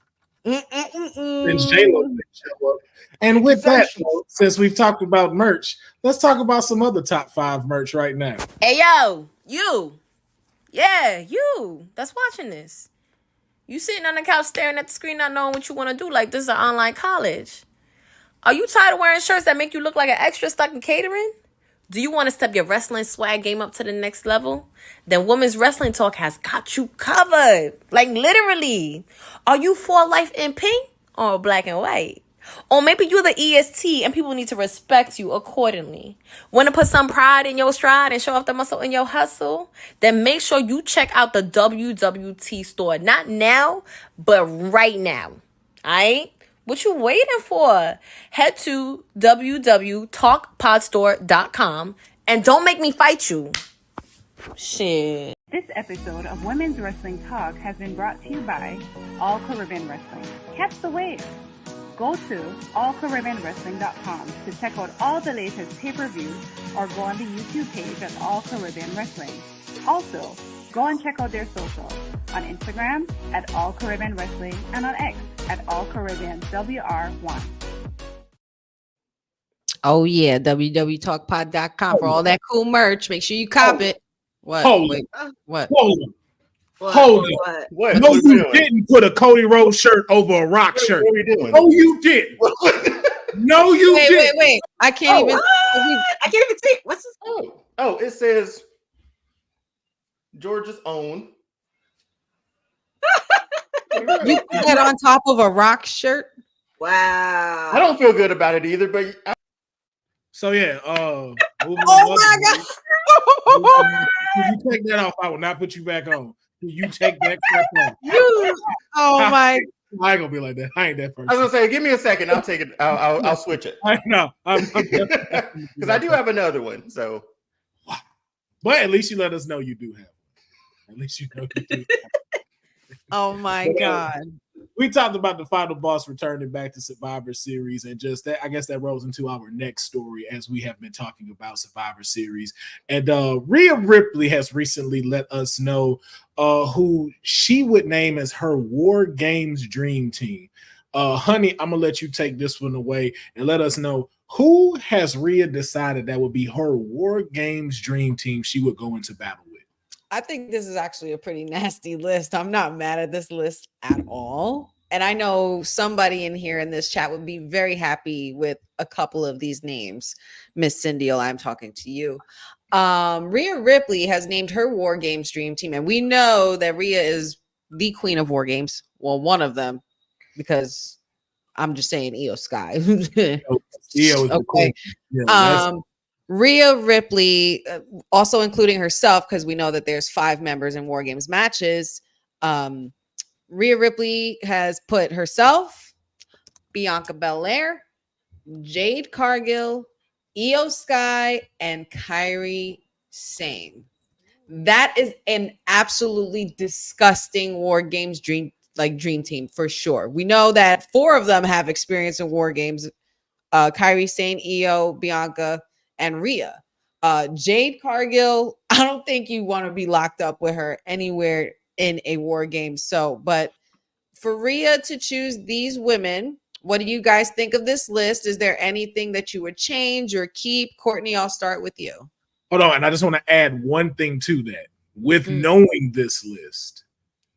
Since J-Lo didn't show up. And with that, since we've talked about merch, let's talk about some other top 5 merch right now. Hey, yo, you. Yeah, you that's watching this. You sitting on the couch staring at the screen, not knowing what you want to do, like this is an online college. Are you tired of wearing shirts that make you look like an extra stuck in catering? Do you want to step your wrestling swag game up to the next level? Then Women's Wrestling Talk has got you covered. Like literally. Are you for life in pink or black and white? Or maybe you're the EST and people need to respect you accordingly. Want to put some pride in your stride and show off the muscle in your hustle? Then make sure you check out the WWT store. Not now, but right now. Alright? What you waiting for? Head to wwtalkpodstore.com and don't make me fight you. Shit. This episode of Women's Wrestling Talk has been brought to you by All Caribbean Wrestling. Catch the wave. Go to allcaribbeanwrestling.com to check out all the latest pay-per-views or go on the YouTube page at All Caribbean Wrestling. Also, go and check out their socials on Instagram at All Caribbean Wrestling and on X at All Caribbean WR1. Oh yeah, wwtalkpod.com for all that cool merch. Make sure you cop it. What? Hold Wait, what? Hold on. What? Hold on. What? No, What you we doing? didn't put a Cody Rhodes shirt over a Rock shirt. What are we doing? No, you didn't. No, you Wait, didn't. wait. I can't even. What? I can't even see. What's this? Oh, it says Georgia's own. You put that on top of a Rock shirt? Wow. I don't feel good about it either, but So yeah, Oh my god! If you take that off, I will not put you back on. You take that crap off. Oh my! I ain't gonna be like that. I ain't that person. I was gonna say, give me a second. I'll take it. I'll switch it. I know. Because I do have another one. So, but at least you let us know you do have one. At least you know you do. Oh my god! We talked about the final boss returning back to Survivor Series, and just that, I guess that rolls into our next story as we have been talking about Survivor Series. And Rhea Ripley has recently let us know who she would name as her War Games Dream Team. Honey, I'm gonna let you take this one away and let us know who has Rhea decided that would be her War Games Dream Team she would go into battle with. I think this is actually a pretty nasty list. I'm not mad at this list at all. And I know somebody in here in this chat would be very happy with a couple of these names. Miss Cindy, I'm talking to you. Rhea Ripley has named her War Games Dream Team. And we know that Rhea is the queen of War Games. Well, one of them, because I'm just saying Io Sky. Io is the queen. Okay. Rhea Ripley, also including herself, because we know that there's 5 members in War Games matches. Rhea Ripley has put herself, Bianca Belair, Jade Cargill, Io Sky, and Kairi Sane. That is an absolutely disgusting War Games dream team for sure. We know that 4 of them have experience in War Games. Kairi Sane, Io, Bianca, and Rhea. Jade Cargill, I don't think you want to be locked up with her anywhere in a War Game. So, but for Rhea to choose these women, what do you guys think of this list? Is there anything that you would change or keep? Courtney, I'll start with you. Hold on, and I just want to add one thing to that. With knowing this list,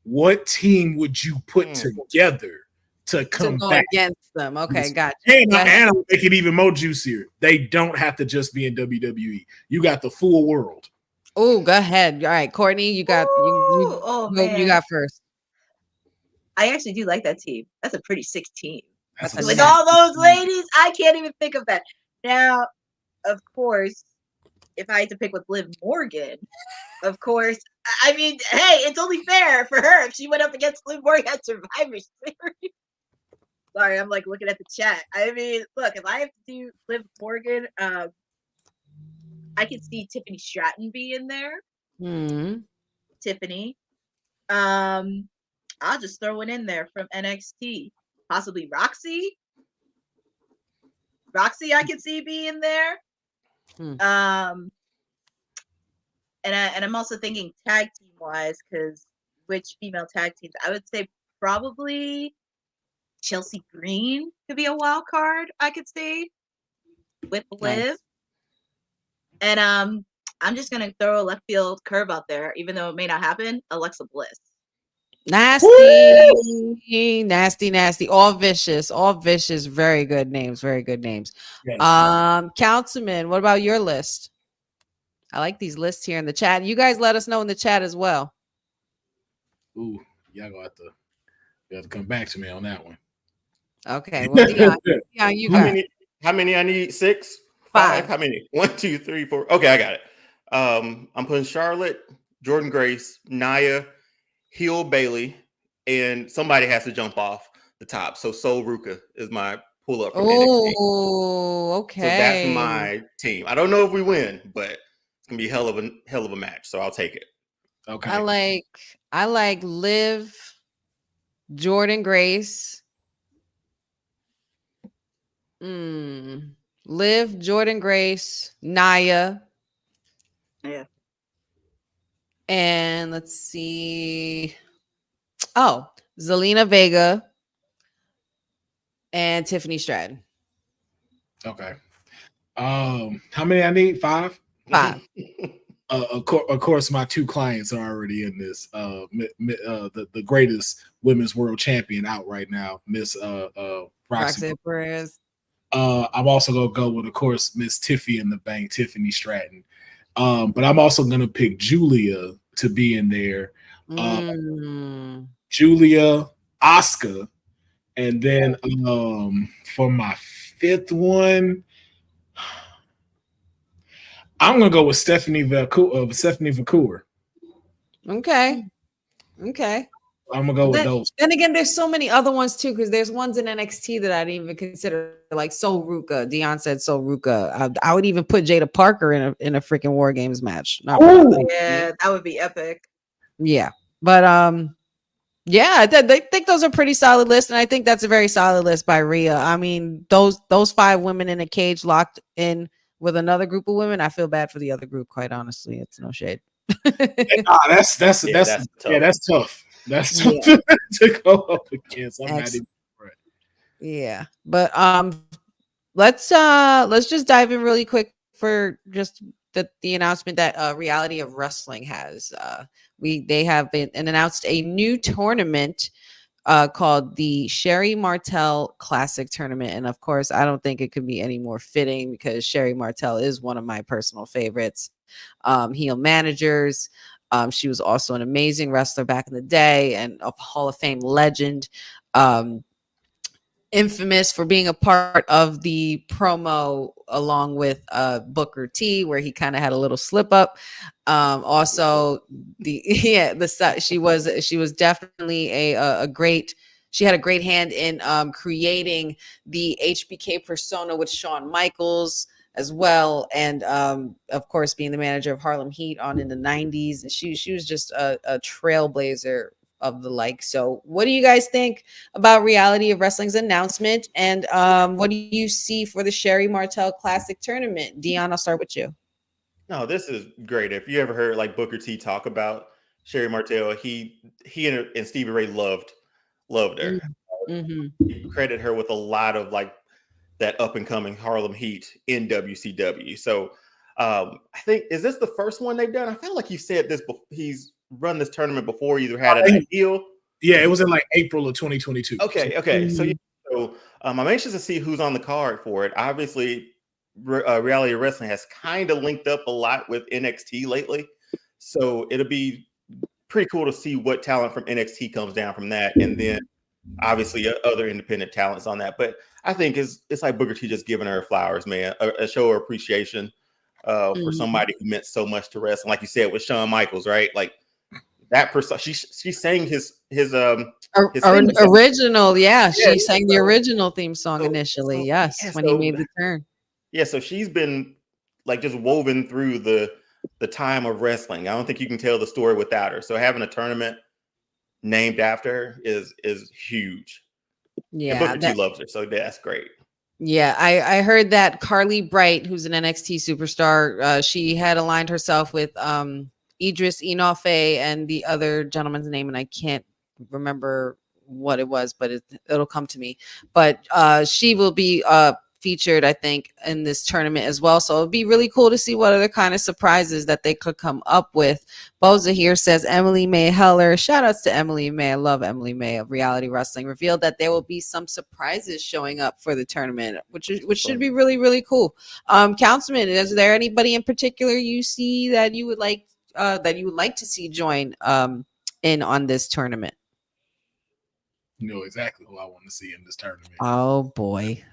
what team would you put together to come back against them? Okay, gotcha. And I'll make it even more juicier. They don't have to just be in WWE. You got the full world. Oh, go ahead. All right, Courtney, you got you got first. I actually do like that team. That's a pretty sick team. With With all those ladies, I can't even think of that. Now, of course, if I had to pick with Liv Morgan, of course, I mean, hey, it's only fair for her if she went up against Liv Morgan at Survivor Series. Sorry, I'm like looking at the chat. I mean, look, if I have to do Liv Morgan, I could see Tiffany Stratton be in there. Tiffany. I'll just throw one in there from NXT. Possibly Roxy. I could see being there. And I'm also thinking tag team wise, because which female tag teams? I would say probably Chelsea Green could be a wild card. I could see with Liv. Nice. And I'm just gonna throw a left field curve out there, even though it may not happen. Alexa Bliss. Nasty. All vicious. Very good names. Yes. Councilman, what about your list? I like these lists here in the chat. You guys let us know in the chat as well. Ooh, y'all gonna have to come back to me on that one. Okay. Well, Dion, you got how many I need? 6? 5. How many? 1, 2, 3, 4. Okay, I got it. I'm putting Charlotte, Jordan Grace, Nia, Heel Bailey, and somebody has to jump off the top. So Sol Ruka is my pull up from NXT. Oh, okay. So that's my team. I don't know if we win, but it's gonna be hell of a match. So I'll take it. Okay. I like Liv, Jordan Grace, Liv, Jordan Grace, Naya. Yeah. And let's see. Oh, Zelina Vega and Tiffany Stratton. Okay. How many I need? 5? 5. Of course, my 2 clients are already in this. The greatest women's world champion out right now, Miss Roxanne Perez. I'm also gonna go with, of course, Miss Tiffy in the bank, Tiffany Stratton. But I'm also gonna pick Julia to be in there. Julia, Oscar, and then for my 5th one, I'm gonna go with Stephanie Vacour. Okay. I'm gonna go with those. Then again, there's so many other ones too, because there's ones in NXT that I didn't even consider, like Sol Ruka. Dion said Sol Ruka. I would even put Jada Parker in a freaking War Games match. Yeah, that would be epic. Yeah, but yeah, they think those are pretty solid lists, and I think that's a very solid list by Rhea. I mean, those 5 women in a cage locked in with another group of women. I feel bad for the other group, quite honestly. It's no shade. That's tough. That's tough. That's tough to go up against. I'm not even right. Yeah, but let's just dive in really quick for just the announcement that Reality of Wrestling has. They have announced a new tournament called the Sherry Martel Classic Tournament, and of course, I don't think it could be any more fitting because Sherry Martel is one of my personal favorites. Heel managers. She was also an amazing wrestler back in the day and a Hall of Fame legend. Infamous for being a part of the promo along with Booker T, where he kind of had a little slip up. Also, she was definitely a great. She had a great hand in creating the HBK persona with Shawn Michaels as well, and of course being the manager of Harlem Heat on in the 90s. She was just a trailblazer of the like. So what do you guys think about Reality of Wrestling's announcement, and what do you see for the Sherry Martel Classic Tournament? Dion, I'll start with you. No, this is great. If you ever heard like Booker T talk about Sherry Martel, he and Stevie Ray loved her. He credited her with a lot of like that up and coming Harlem Heat in WCW. So I think, is this the first one they've done? I feel like you said this. He's run this tournament before. Either had an deal. Yeah, it was in like April of 2022. Okay. So I'm anxious to see who's on the card for it. Obviously, Reality of Wrestling has kind of linked up a lot with NXT lately, so it'll be pretty cool to see what talent from NXT comes down from that, and then obviously other independent talents on that. But I think it's like Booker T just giving her flowers, man, a show of appreciation for somebody who meant so much to wrestling. Like you said with Shawn Michaels, right? Like that person, she sang his original, she sang the original theme song initially. When he made the turn. Yeah, so she's been like just woven through the time of wrestling. I don't think you can tell the story without her. So having a tournament named after her is huge. Yeah, and Booker T loves her, so that's great. Yeah, I heard that Carly Bright, who's an NXT superstar, she had aligned herself with Idris Enofe and the other gentleman's name, and I can't remember what it was, but it'll come to me. But she will be featured, I think, in this tournament as well. So it'd be really cool to see what other kind of surprises that they could come up with. Boza here says Emily May Heller. Shout outs to Emily May. I love Emily May of Reality Wrestling. Revealed that there will be some surprises showing up for the tournament, which should be really, really cool. Councilman, is there anybody in particular you see that you would like to see join in on this tournament? You know exactly who I want to see in this tournament. Oh boy,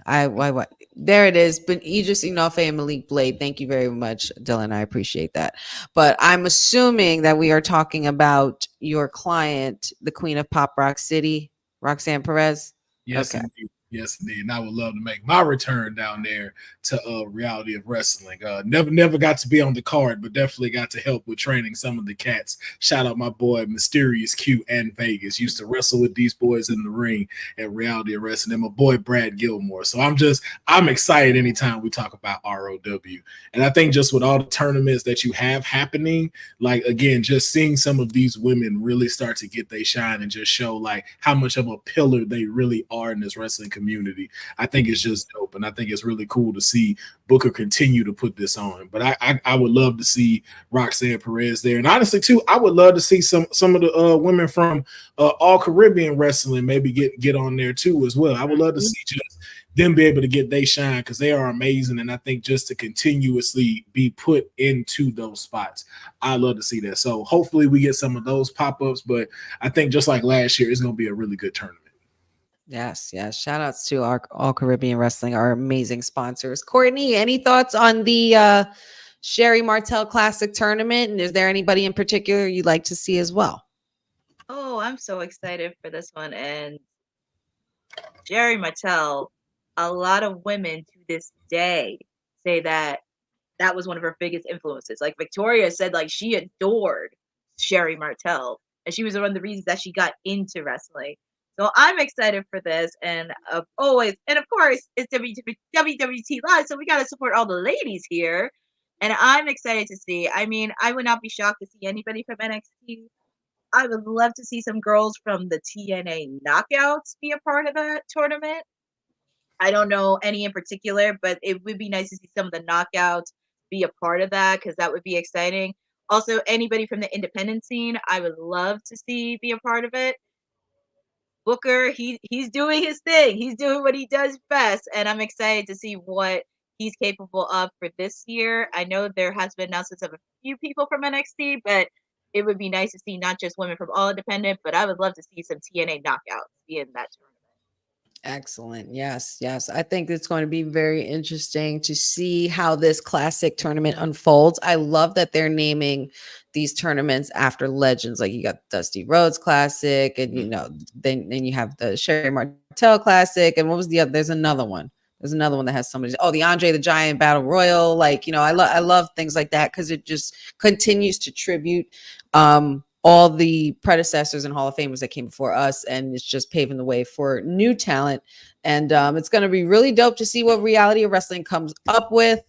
there it is. But Idris Enofe and Malik Blade. Thank you very much, Dylan. I appreciate that. But I'm assuming that we are talking about your client, the Queen of Pop Rock City, Roxanne Perez. Yes. Okay. Yes, indeed. And I would love to make my return down there to Reality of Wrestling. Never got to be on the card, but definitely got to help with training some of the cats. Shout out my boy Mysterious Q and Vegas. Used to wrestle with these boys in the ring at Reality of Wrestling. And my boy Brad Gilmore. So I'm excited anytime we talk about ROW. And I think just with all the tournaments that you have happening, like again, just seeing some of these women really start to get their shine and just show like how much of a pillar they really are in this wrestling community. I think it's just dope, and I think it's really cool to see Booker continue to put this on. But I would love to see Roxanne Perez there, and honestly too, I would love to see some of the women from All Caribbean Wrestling maybe get on there too as well. I would love to see just them be able to get they shine because they are amazing, and I think just to continuously be put into those spots, I love to see that. So hopefully we get some of those pop-ups, but I think just like last year, it's going to be a really good tournament. Yes. Shout outs to our All Caribbean Wrestling, our amazing sponsors. Courtney, any thoughts on the Sherry Martel Classic tournament? And is there anybody in particular you'd like to see as well? Oh, I'm so excited for this one. And Sherry Martel, a lot of women to this day say that was one of her biggest influences. Like Victoria said, like she adored Sherry Martel, and she was one of the reasons that she got into wrestling. So I'm excited for this, and of course, it's WWT Live, so we got to support all the ladies here. And I'm excited to see. I mean, I would not be shocked to see anybody from NXT. I would love to see some girls from the TNA Knockouts be a part of that tournament. I don't know any in particular, but it would be nice to see some of the Knockouts be a part of that because that would be exciting. Also, anybody from the independent scene, I would love to see be a part of it. Booker, he's doing his thing. He's doing what he does best, and I'm excited to see what he's capable of for this year. I know there has been announcements of a few people from NXT, but it would be nice to see not just women from All Independent, but I would love to see some TNA Knockouts be in that tournament. Excellent. Yes. I think it's going to be very interesting to see how this classic tournament unfolds. I love that they're naming these tournaments after legends. Like you got Dusty Rhodes Classic, and then you have the Sherry Martel Classic, and what was the other? There's another one. There's another one that has somebody. Oh, the Andre the Giant Battle Royal. Like I love things like that because it just continues to tribute all the predecessors and Hall of Famers that came before us, and it's just paving the way for new talent. And it's going to be really dope to see what Reality of Wrestling comes up with.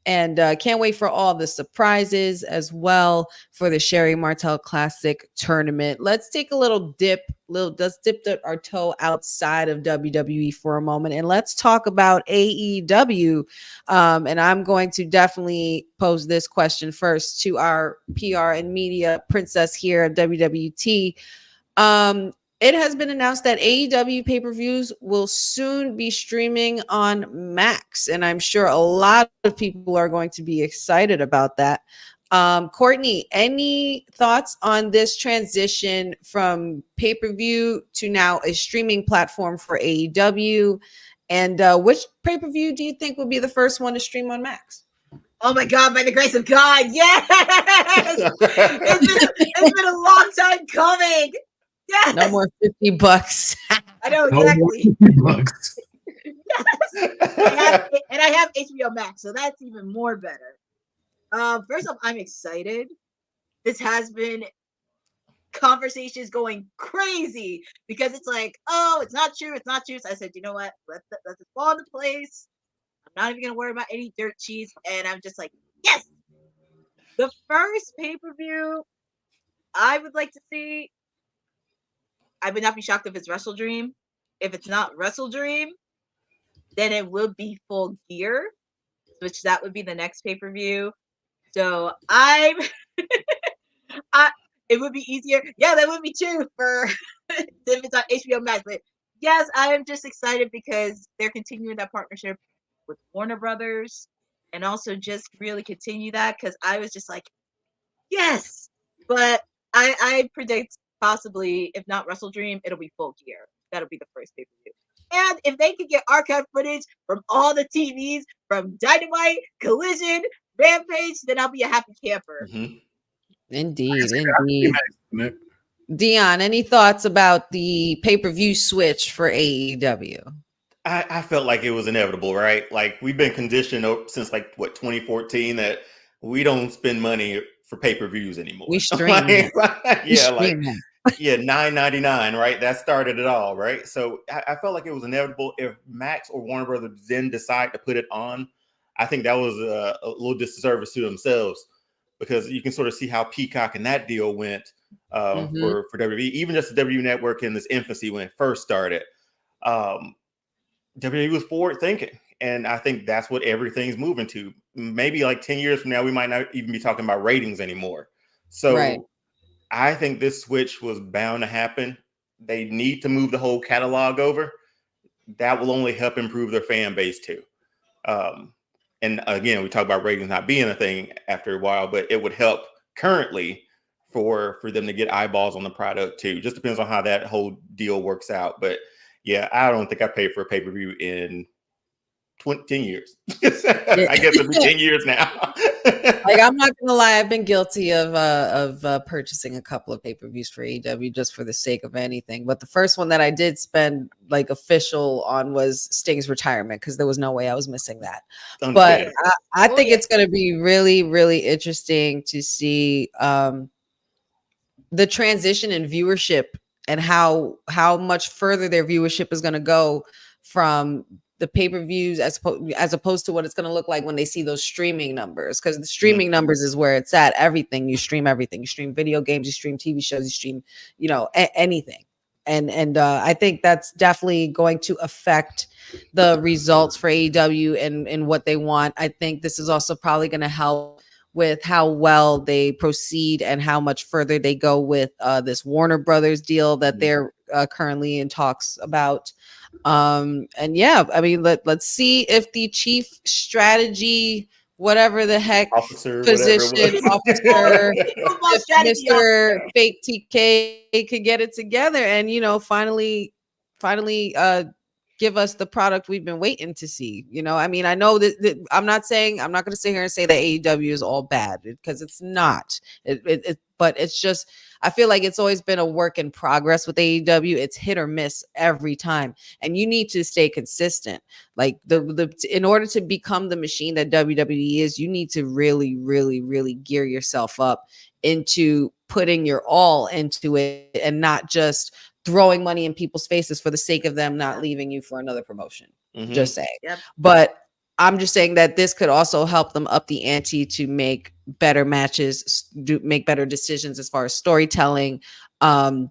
And can't wait for all the surprises as well for the Sherry Martel Classic tournament. Let's take a little dip our toe outside of WWE for a moment, and let's talk about AEW. And I'm going to definitely pose this question first to our PR and media princess here at WWT. It has been announced that AEW pay-per-views will soon be streaming on Max, and I'm sure a lot of people are going to be excited about that. Courtney, any thoughts on this transition from pay-per-view to now a streaming platform for AEW? And which pay-per-view do you think will be the first one to stream on Max? Oh my God, by the grace of God, yes! It's been a long time coming. Yes. No more $50. I know exactly. No more $50. Yes. And I have HBO Max, so that's even more better. First off, I'm excited. This has been conversations going crazy because it's like, oh, it's not true. So I said, you know what? Let's just fall into place. I'm not even gonna worry about any dirt sheets, and I'm just like, yes. The first pay-per-view I would like to see. I would not be shocked if it's Wrestle Dream. If it's not Wrestle Dream, then it will be Full Gear, which that would be the next pay-per-view. So it would be easier. Yeah, that would be true for if it's on HBO Max. But yes, I am just excited because they're continuing that partnership with Warner Brothers, and also just really continue that because I was just like, yes. But I predict possibly, if not Wrestle Dream, it'll be Full Gear. That'll be the first pay-per-view. And if they could get archive footage from all the TVs, from Dynamite, Collision, Rampage, then I'll be a happy camper. Mm-hmm. Indeed. Dion, any thoughts about the pay-per-view switch for AEW? I felt like it was inevitable, right? Like we've been conditioned since like what 2014 that we don't spend money for pay-per-views anymore. We stream it. Yeah, like yeah, $9.99, right? That started it all, right? So I felt like it was inevitable. If Max or Warner Brothers then decide to put it on, I think that was a little disservice to themselves, because you can sort of see how Peacock and that deal went for WWE, even just the WWE Network in this infancy when it first started. WWE was forward thinking, and I think that's what everything's moving to. Maybe like 10 years from now, we might not even be talking about ratings anymore. So I think this switch was bound to happen. They need to move the whole catalog over. That will only help improve their fan base too. And again, we talk about ratings not being a thing after a while, but it would help currently for them to get eyeballs on the product too. Just depends on how that whole deal works out. But yeah, I don't think I paid for a pay-per-view in 10 years. I guess it'll be 10 years now. Like, I'm not gonna lie, I've been guilty of purchasing a couple of pay-per-views for AEW just for the sake of anything. But the first one that I did spend like official on was Sting's retirement, because there was no way I was missing that. But I think it's gonna be really, really interesting to see the transition in viewership and how much further their viewership is gonna go from the pay-per-views as opposed to what it's going to look like when they see those streaming numbers, because the streaming numbers is where it's at. Everything you stream video games, you stream TV shows, you stream anything, and I think that's definitely going to affect the results for AEW and what they want. I think this is also probably going to help with how well they proceed and how much further they go with this Warner Brothers deal that they're currently in talks about. And yeah, I mean, let's see if the chief strategy, whatever the heck officer, position officer, if Mr. Fake TK could get it together and finally give us the product we've been waiting to see. I mean, I know that I'm not going to sit here and say that AEW is all bad, because it's not. But it's just, I feel like it's always been a work in progress with AEW. It's hit or miss every time, and you need to stay consistent. Like in order to become the machine that WWE is, you need to really, really, really gear yourself up into putting your all into it and not just throwing money in people's faces for the sake of them not leaving you for another promotion. Just saying. But I'm just saying that this could also help them up the ante to make better matches, make better decisions as far as storytelling, and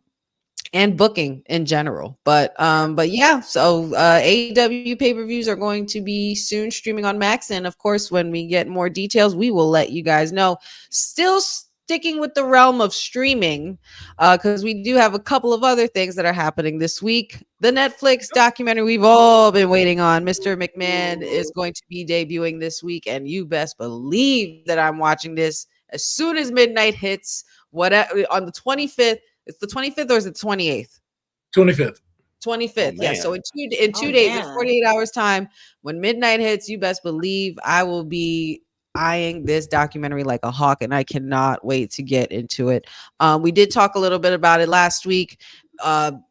booking in general. But yeah, so AEW pay-per-views are going to be soon streaming on Max, and of course, when we get more details, we will let you guys know. Still sticking with the realm of streaming, because we do have a couple of other things that are happening this week. The Netflix documentary we've all been waiting on, Mr. McMahon, is going to be debuting this week, and you best believe that I'm watching this as soon as midnight hits. Whatever on the 25th. It's the 25th, or is it 28th? 25th. 25th. Yeah. So in two days, in 48 hours time, when midnight hits, you best believe I will be eyeing this documentary like a hawk, and I cannot wait to get into it. We did talk a little bit about it last week. Some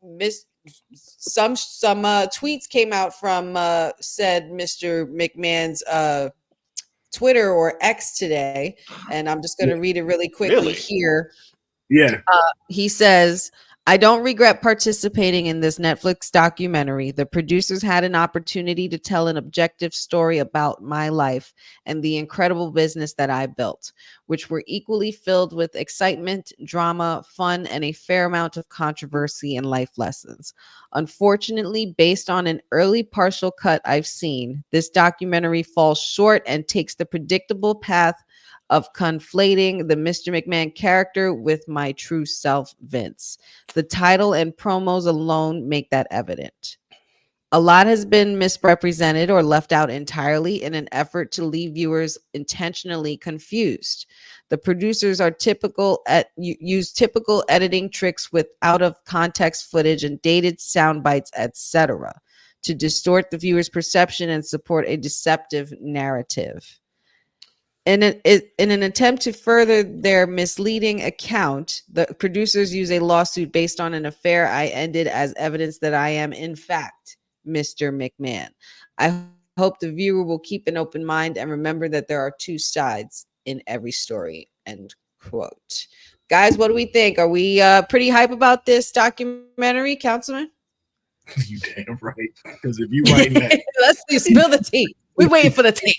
tweets came out from said Mr. McMahon's Twitter or X today, and I'm just going to read it really quickly here. Yeah. He says, I don't regret participating in this Netflix documentary. The producers had an opportunity to tell an objective story about my life and the incredible business that I built, which were equally filled with excitement, drama, fun, and a fair amount of controversy and life lessons. Unfortunately, based on an early partial cut I've seen, this documentary falls short and takes the predictable path of conflating the Mr. McMahon character with my true self, Vince. The title and promos alone make that evident. A lot has been misrepresented or left out entirely in an effort to leave viewers intentionally confused. The producers are use typical editing tricks with out of context footage and dated sound bites, etc., to distort the viewer's perception and support a deceptive narrative. In an attempt to further their misleading account, the producers use a lawsuit based on an affair I ended as evidence that I am, in fact, Mr. McMahon. I hope the viewer will keep an open mind and remember that there are two sides in every story. End quote. Guys, what do we think? Are we pretty hype about this documentary, Councilman? You damn right. Because if you writing that, Let's see, spill the tea. We waiting for the tea.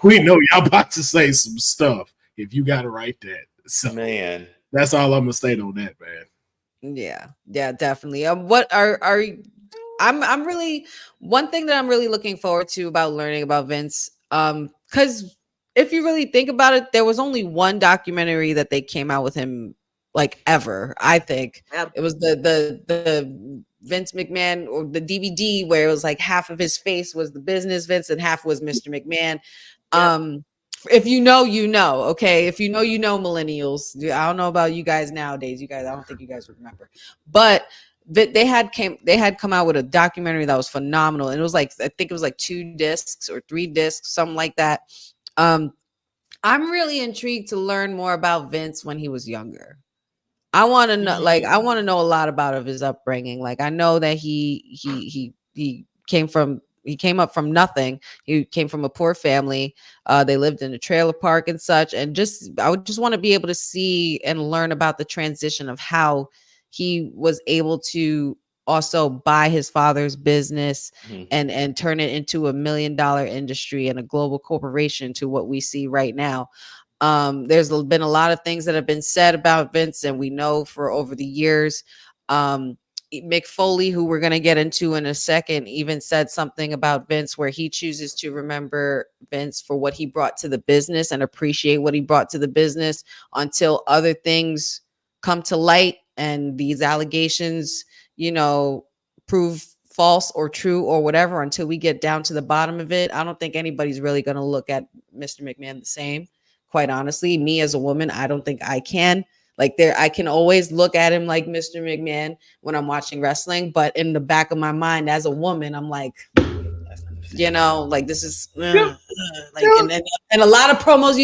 we know y'all about to say some stuff. If you got to write that, so Man, that's all I'm gonna state on that, man. Yeah, definitely. What are I'm really one thing that I'm really looking forward to about learning about Vince. Because if you really think about it, there was only one documentary that they came out with him like ever. I think it was the Vince McMahon, or the DVD where it was like half of his face was the business Vince and half was Mr. McMahon. If you know, you know. Okay, if you know, you know. Millennials. I don't know about you guys nowadays. I don't think you guys remember, but they had come out with a documentary that was phenomenal, and it was like, I think it was like 2 discs or 3 discs, something like that. I'm really intrigued to learn more about Vince when he was younger. I want to know, I want to know a lot of his upbringing. Like, I know that he came up from nothing. He came from a poor family. They lived in a trailer park and such. And I would just want to be able to see and learn about the transition of how he was able to also buy his father's business and turn it into $1 million industry and a global corporation to what we see right now. There's been a lot of things that have been said about Vince, and we know for over the years. Mick Foley, who we're going to get into in a second, even said something about Vince where he chooses to remember Vince for what he brought to the business and appreciate what he brought to the business until other things come to light and these allegations, prove false or true or whatever, until we get down to the bottom of it. I don't think anybody's really going to look at Mr. McMahon the same. Quite honestly, me as a woman, I don't think I can. I can always look at him like Mr. McMahon when I'm watching wrestling, but in the back of my mind as a woman, I'm like, this is and a lot of promos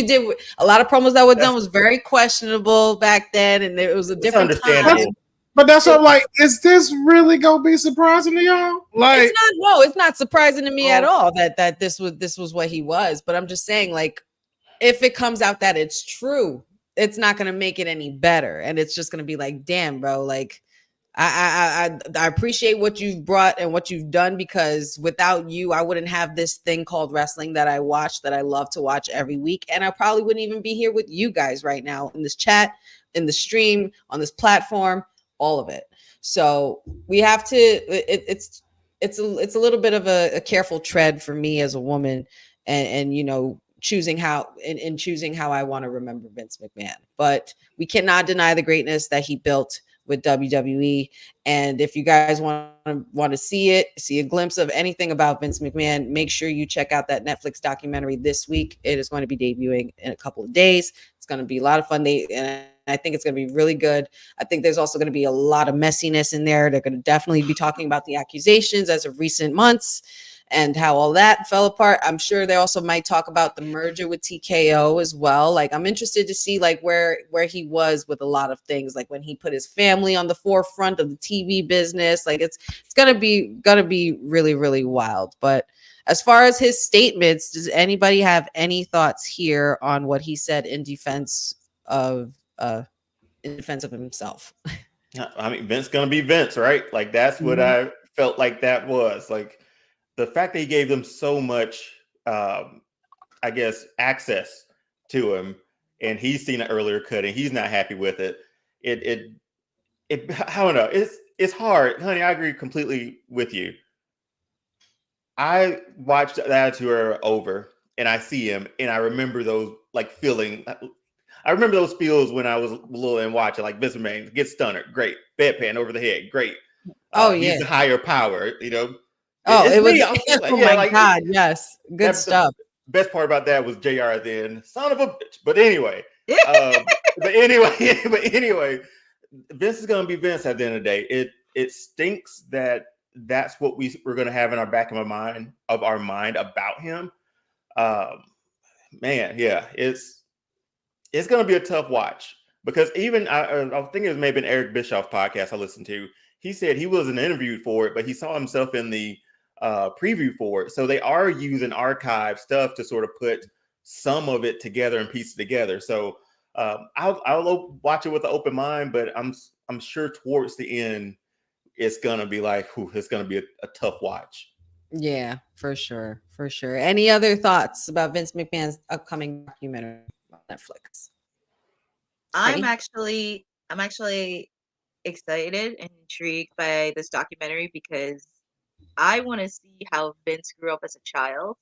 that were done was very questionable back then, and it was a different time. But that's what I'm like, is this really gonna be surprising to y'all? Like, it's not surprising to me at all that this was what he was. But I'm just saying, like, if it comes out that it's true, it's not going to make it any better. And it's just going to be like, damn, bro, like, I appreciate what you've brought and what you've done, because without you, I wouldn't have this thing called wrestling that I watch, that I love to watch every week. And I probably wouldn't even be here with you guys right now in this chat, in the stream, on this platform, all of it. So we have to, it's a little bit of a careful tread for me as a woman, and choosing how I want to remember Vince McMahon. But we cannot deny the greatness that he built with WWE. And if you guys want to see a glimpse of anything about Vince McMahon, make sure you check out that Netflix documentary this week. It is going to be debuting in a couple of days. It's going to be a lot of fun. And I think it's going to be really good. I think there's also going to be a lot of messiness in there. They're going to definitely be talking about the accusations as of recent months and how all that fell apart. I'm sure they also might talk about the merger with TKO as well. Like, I'm interested to see like where he was with a lot of things, like when he put his family on the forefront of the TV business. Like, it's gonna be really, really wild. But as far as his statements, does anybody have any thoughts here on what he said in defense of himself? I mean, Vince gonna be Vince, right? Like, that's what I felt like that was. Like, the fact that he gave them so much, I guess, access to him, and he's seen an earlier cut and he's not happy with it. It I don't know. It's hard, honey. I agree completely with you. I watched the Attitude Era over, and I see him, and I remember those feeling. I remember those feels when I was little and watching, like, Vince McMahon get stunner, great, bedpan over the head, great. He's the higher power, It was. God, yes, good stuff. Best part about that was JR then, son of a bitch. But anyway, but anyway, Vince is gonna be Vince at the end of the day. It stinks that that's what we're gonna have in our back of our mind about him. Man, yeah, it's gonna be a tough watch, because even I think it was maybe an Eric Bischoff podcast I listened to. He said he wasn't interviewed for it, but he saw himself in the preview for it. So they are using archive stuff to sort of put some of it together and piece it together. So I'll watch it with an open mind, but I'm sure towards the end it's gonna be like, it's gonna be a tough watch. Yeah, for sure. For sure. Any other thoughts about Vince McMahon's upcoming documentary on Netflix? I'm actually excited and intrigued by this documentary because I want to see how Vince grew up as a child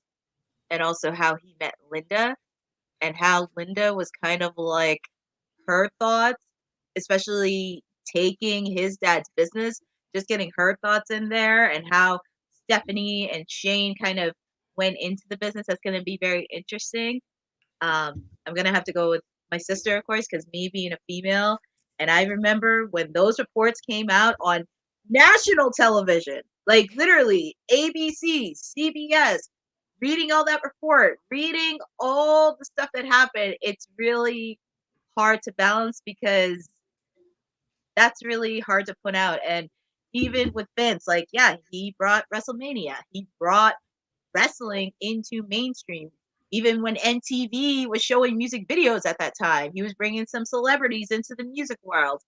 and also how he met Linda and how Linda was kind of like her thoughts, especially taking his dad's business, just getting her thoughts in there, and how Stephanie and Shane kind of went into the business. That's going to be very interesting. I'm going to have to go with my sister, of course, because me being a female, and I remember when those reports came out on national television, like literally ABC, CBS, reading all that report, reading all the stuff that happened, it's really hard to balance because that's really hard to put out. And even with Vince, like, yeah, he brought WrestleMania. He brought wrestling into mainstream. Even when MTV was showing music videos at that time, he was bringing some celebrities into the music world.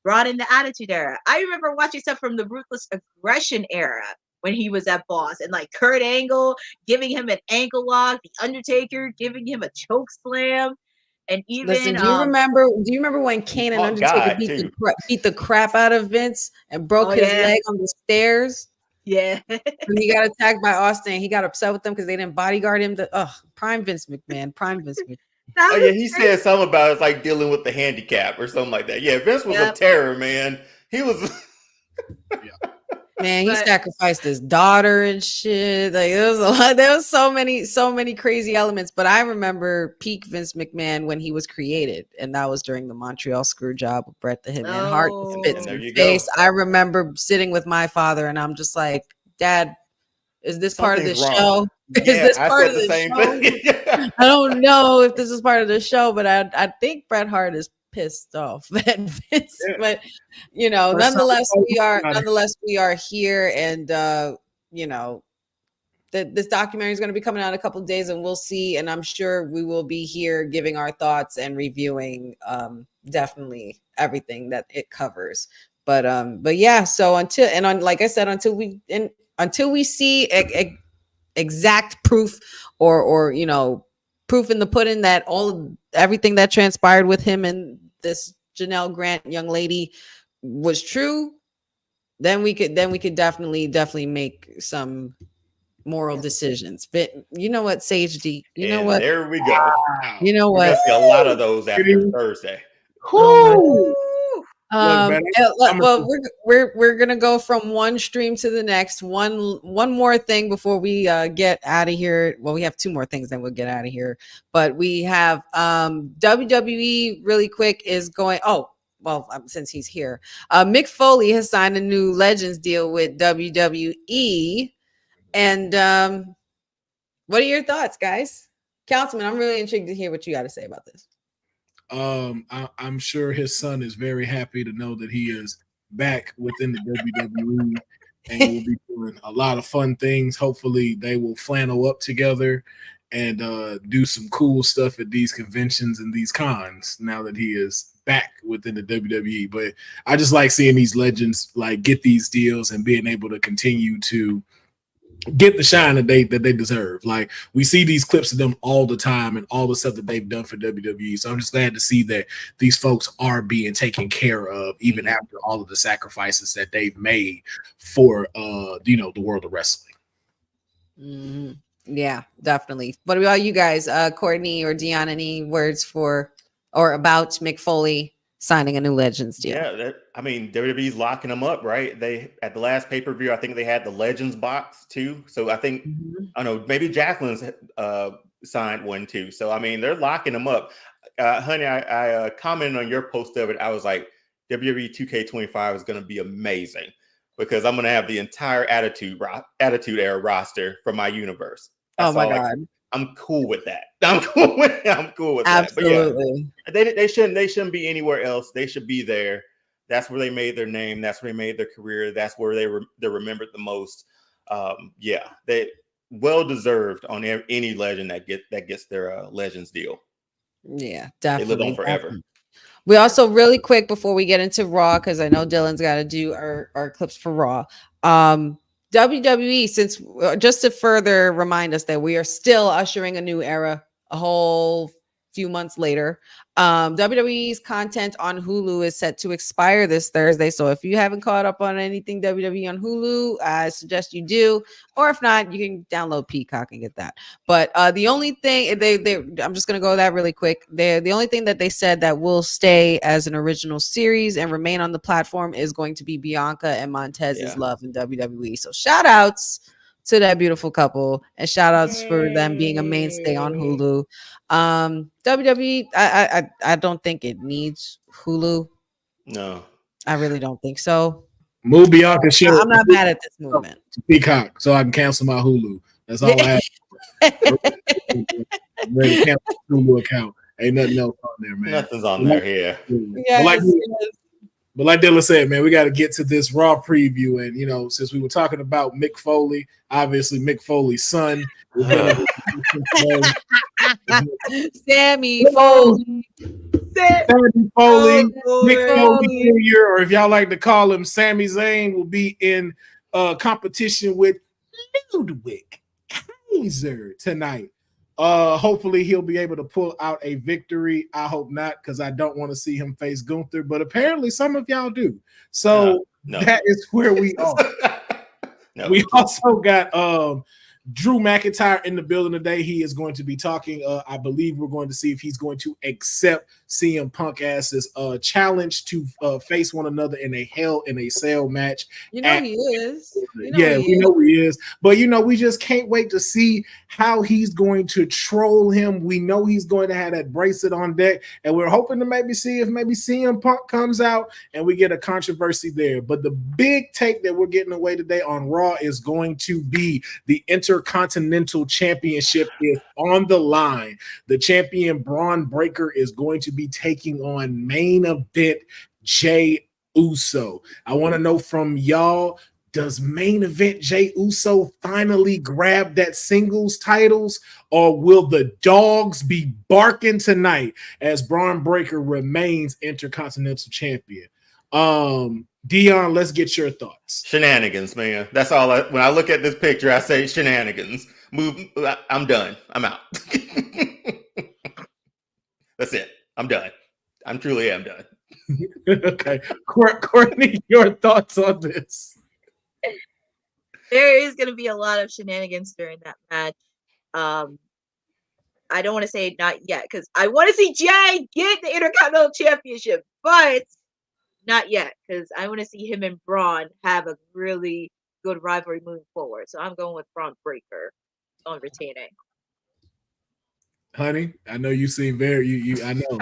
Brought in the Attitude Era. I remember watching stuff from the Ruthless Aggression era when he was at Boss, and like Kurt Angle giving him an ankle lock, The Undertaker giving him a choke slam, and even Listen, do you remember when Kane and Undertaker beat the crap out of Vince and broke his leg on the stairs? Yeah. When he got attacked by Austin, he got upset with them because they didn't bodyguard him. Prime Vince McMahon. Oh yeah, he said something about it's like dealing with the handicap or something like that. Yeah, Vince was a terror, man. He was Man, he sacrificed his daughter and shit. Like there was a lot. There was so many crazy elements. But I remember peak Vince McMahon when he was created, and that was during the Montreal Screwjob with Bret the Hitman Hart spits in face. I remember sitting with my father, and I'm just like, Dad, is this part of the show? Is this part of the show? I don't know if this is part of the show, but I think Bret Hart is pissed off at Vince. But nonetheless we are here, and this documentary is going to be coming out in a couple of days, and we'll see. And I'm sure we will be here giving our thoughts and reviewing definitely everything that it covers. But yeah. So like I said, until we see exact proof or proof in the pudding that everything that transpired with him and this Janelle Grant young lady was true, then we could definitely make some moral decisions. But you know what, Sage D, what? There we go. You know what? We're gonna see a lot of those after Thursday. Well, we're gonna go from one stream to the next. One more thing before we get out of here. Well, we have two more things, then we'll get out of here. But we have WWE really quick is going. Since he's here, Mick Foley has signed a new Legends deal with WWE. And what are your thoughts, guys? Councilman, I'm really intrigued to hear what you got to say about this. I'm sure his son is very happy to know that he is back within the WWE and will be doing a lot of fun things. Hopefully they will flannel up together and do some cool stuff at these conventions and these cons now that he is back within the WWE. But I just like seeing these legends like get these deals and being able to continue to get the shine that they deserve. Like we see these clips of them all the time and all the stuff that they've done for WWE. So I'm just glad to see that these folks are being taken care of even after all of the sacrifices that they've made for the world of wrestling. Mm-hmm. Yeah, definitely. What about you guys, Courtney or Dion? Any words for or about Mick Foley signing a new Legends deal? Yeah, WWE's locking them up, right? They at the last pay-per-view, I think they had the Legends box too. So I think I don't know, maybe Jacqueline's signed one too. So I mean, they're locking them up. Honey, I commented on your post of it. I was like, WWE 2K25 is going to be amazing because I'm going to have the entire Attitude Era roster from my universe. Oh my God. I'm cool with that. I'm cool with Absolutely. that. But yeah, they shouldn't be anywhere else. They should be there. That's where they made their name. That's where they made their career. That's where they're remembered the most. Yeah, they well deserved on any legend that gets their Legends deal. Yeah, They live definitely. on forever. We also really quick before we get into Raw, because I know Dylan's got to do our clips for Raw. WWE, since just to further remind us that we are still ushering a new era, a whole few months later. WWE's content on Hulu is set to expire this Thursday. So if you haven't caught up on anything WWE on Hulu, I suggest you do. Or if not, you can download Peacock and get that. But the only thing I'm just gonna go that really quick. The only thing that they said that will stay as an original series and remain on the platform is going to be Bianca and Montez's love in WWE. So shout outs to that beautiful couple, and shout outs for them being a mainstay on Hulu. WWE, I don't think it needs Hulu. No, I really don't think so. Move Bianca show. I'm not mad at this movement. Peacock, so I can cancel my Hulu. That's all I have. I'm ready to cancel the Hulu account. Ain't nothing else on there, man. Nothing's on there here. But like Dylan said, man, we got to get to this Raw preview. And, you know, since we were talking about Mick Foley, obviously Mick Foley's son. Sammy Foley. Sammy Foley, Mick Foley Jr., or if y'all like to call him Sami Zayn, will be in competition with Ludwig Kaiser tonight. Hopefully he'll be able to pull out a victory. I hope not, because I don't want to see him face Gunther, but apparently some of y'all do. So that is where we are. We also got Drew McIntyre in the building today. He is going to be talking. I believe we're going to see if he's going to accept CM Punk Ass's challenge to face one another in a Hell in a Cell match. You know he is. We know he is. But, you know, we just can't wait to see how he's going to troll him. We know he's going to have that bracelet on deck, and we're hoping to maybe see if maybe CM Punk comes out and we get a controversy there. But the big take that we're getting away today on Raw is going to be the Intercontinental Championship is on the line. The champion Braun Breaker is going to be taking on main event Jey Uso. I want to know from y'all, does main event Jey Uso finally grab that singles titles, or will the dogs be barking tonight as Braun Breaker remains Intercontinental Champion? Dion, let's get your thoughts. Shenanigans, man. That's all. When I look at this picture, I say shenanigans. Move. I'm done. I'm out. That's it. I'm done. I'm truly am done. Okay, Courtney, your thoughts on this? There is going to be a lot of shenanigans during that match. I don't want to say not yet because I want to see Jey get the Intercontinental Championship, but not yet because I want to see him and Braun have a really good rivalry moving forward. So I'm going with Braun Breaker on retaining. Honey, I know you seem very I know.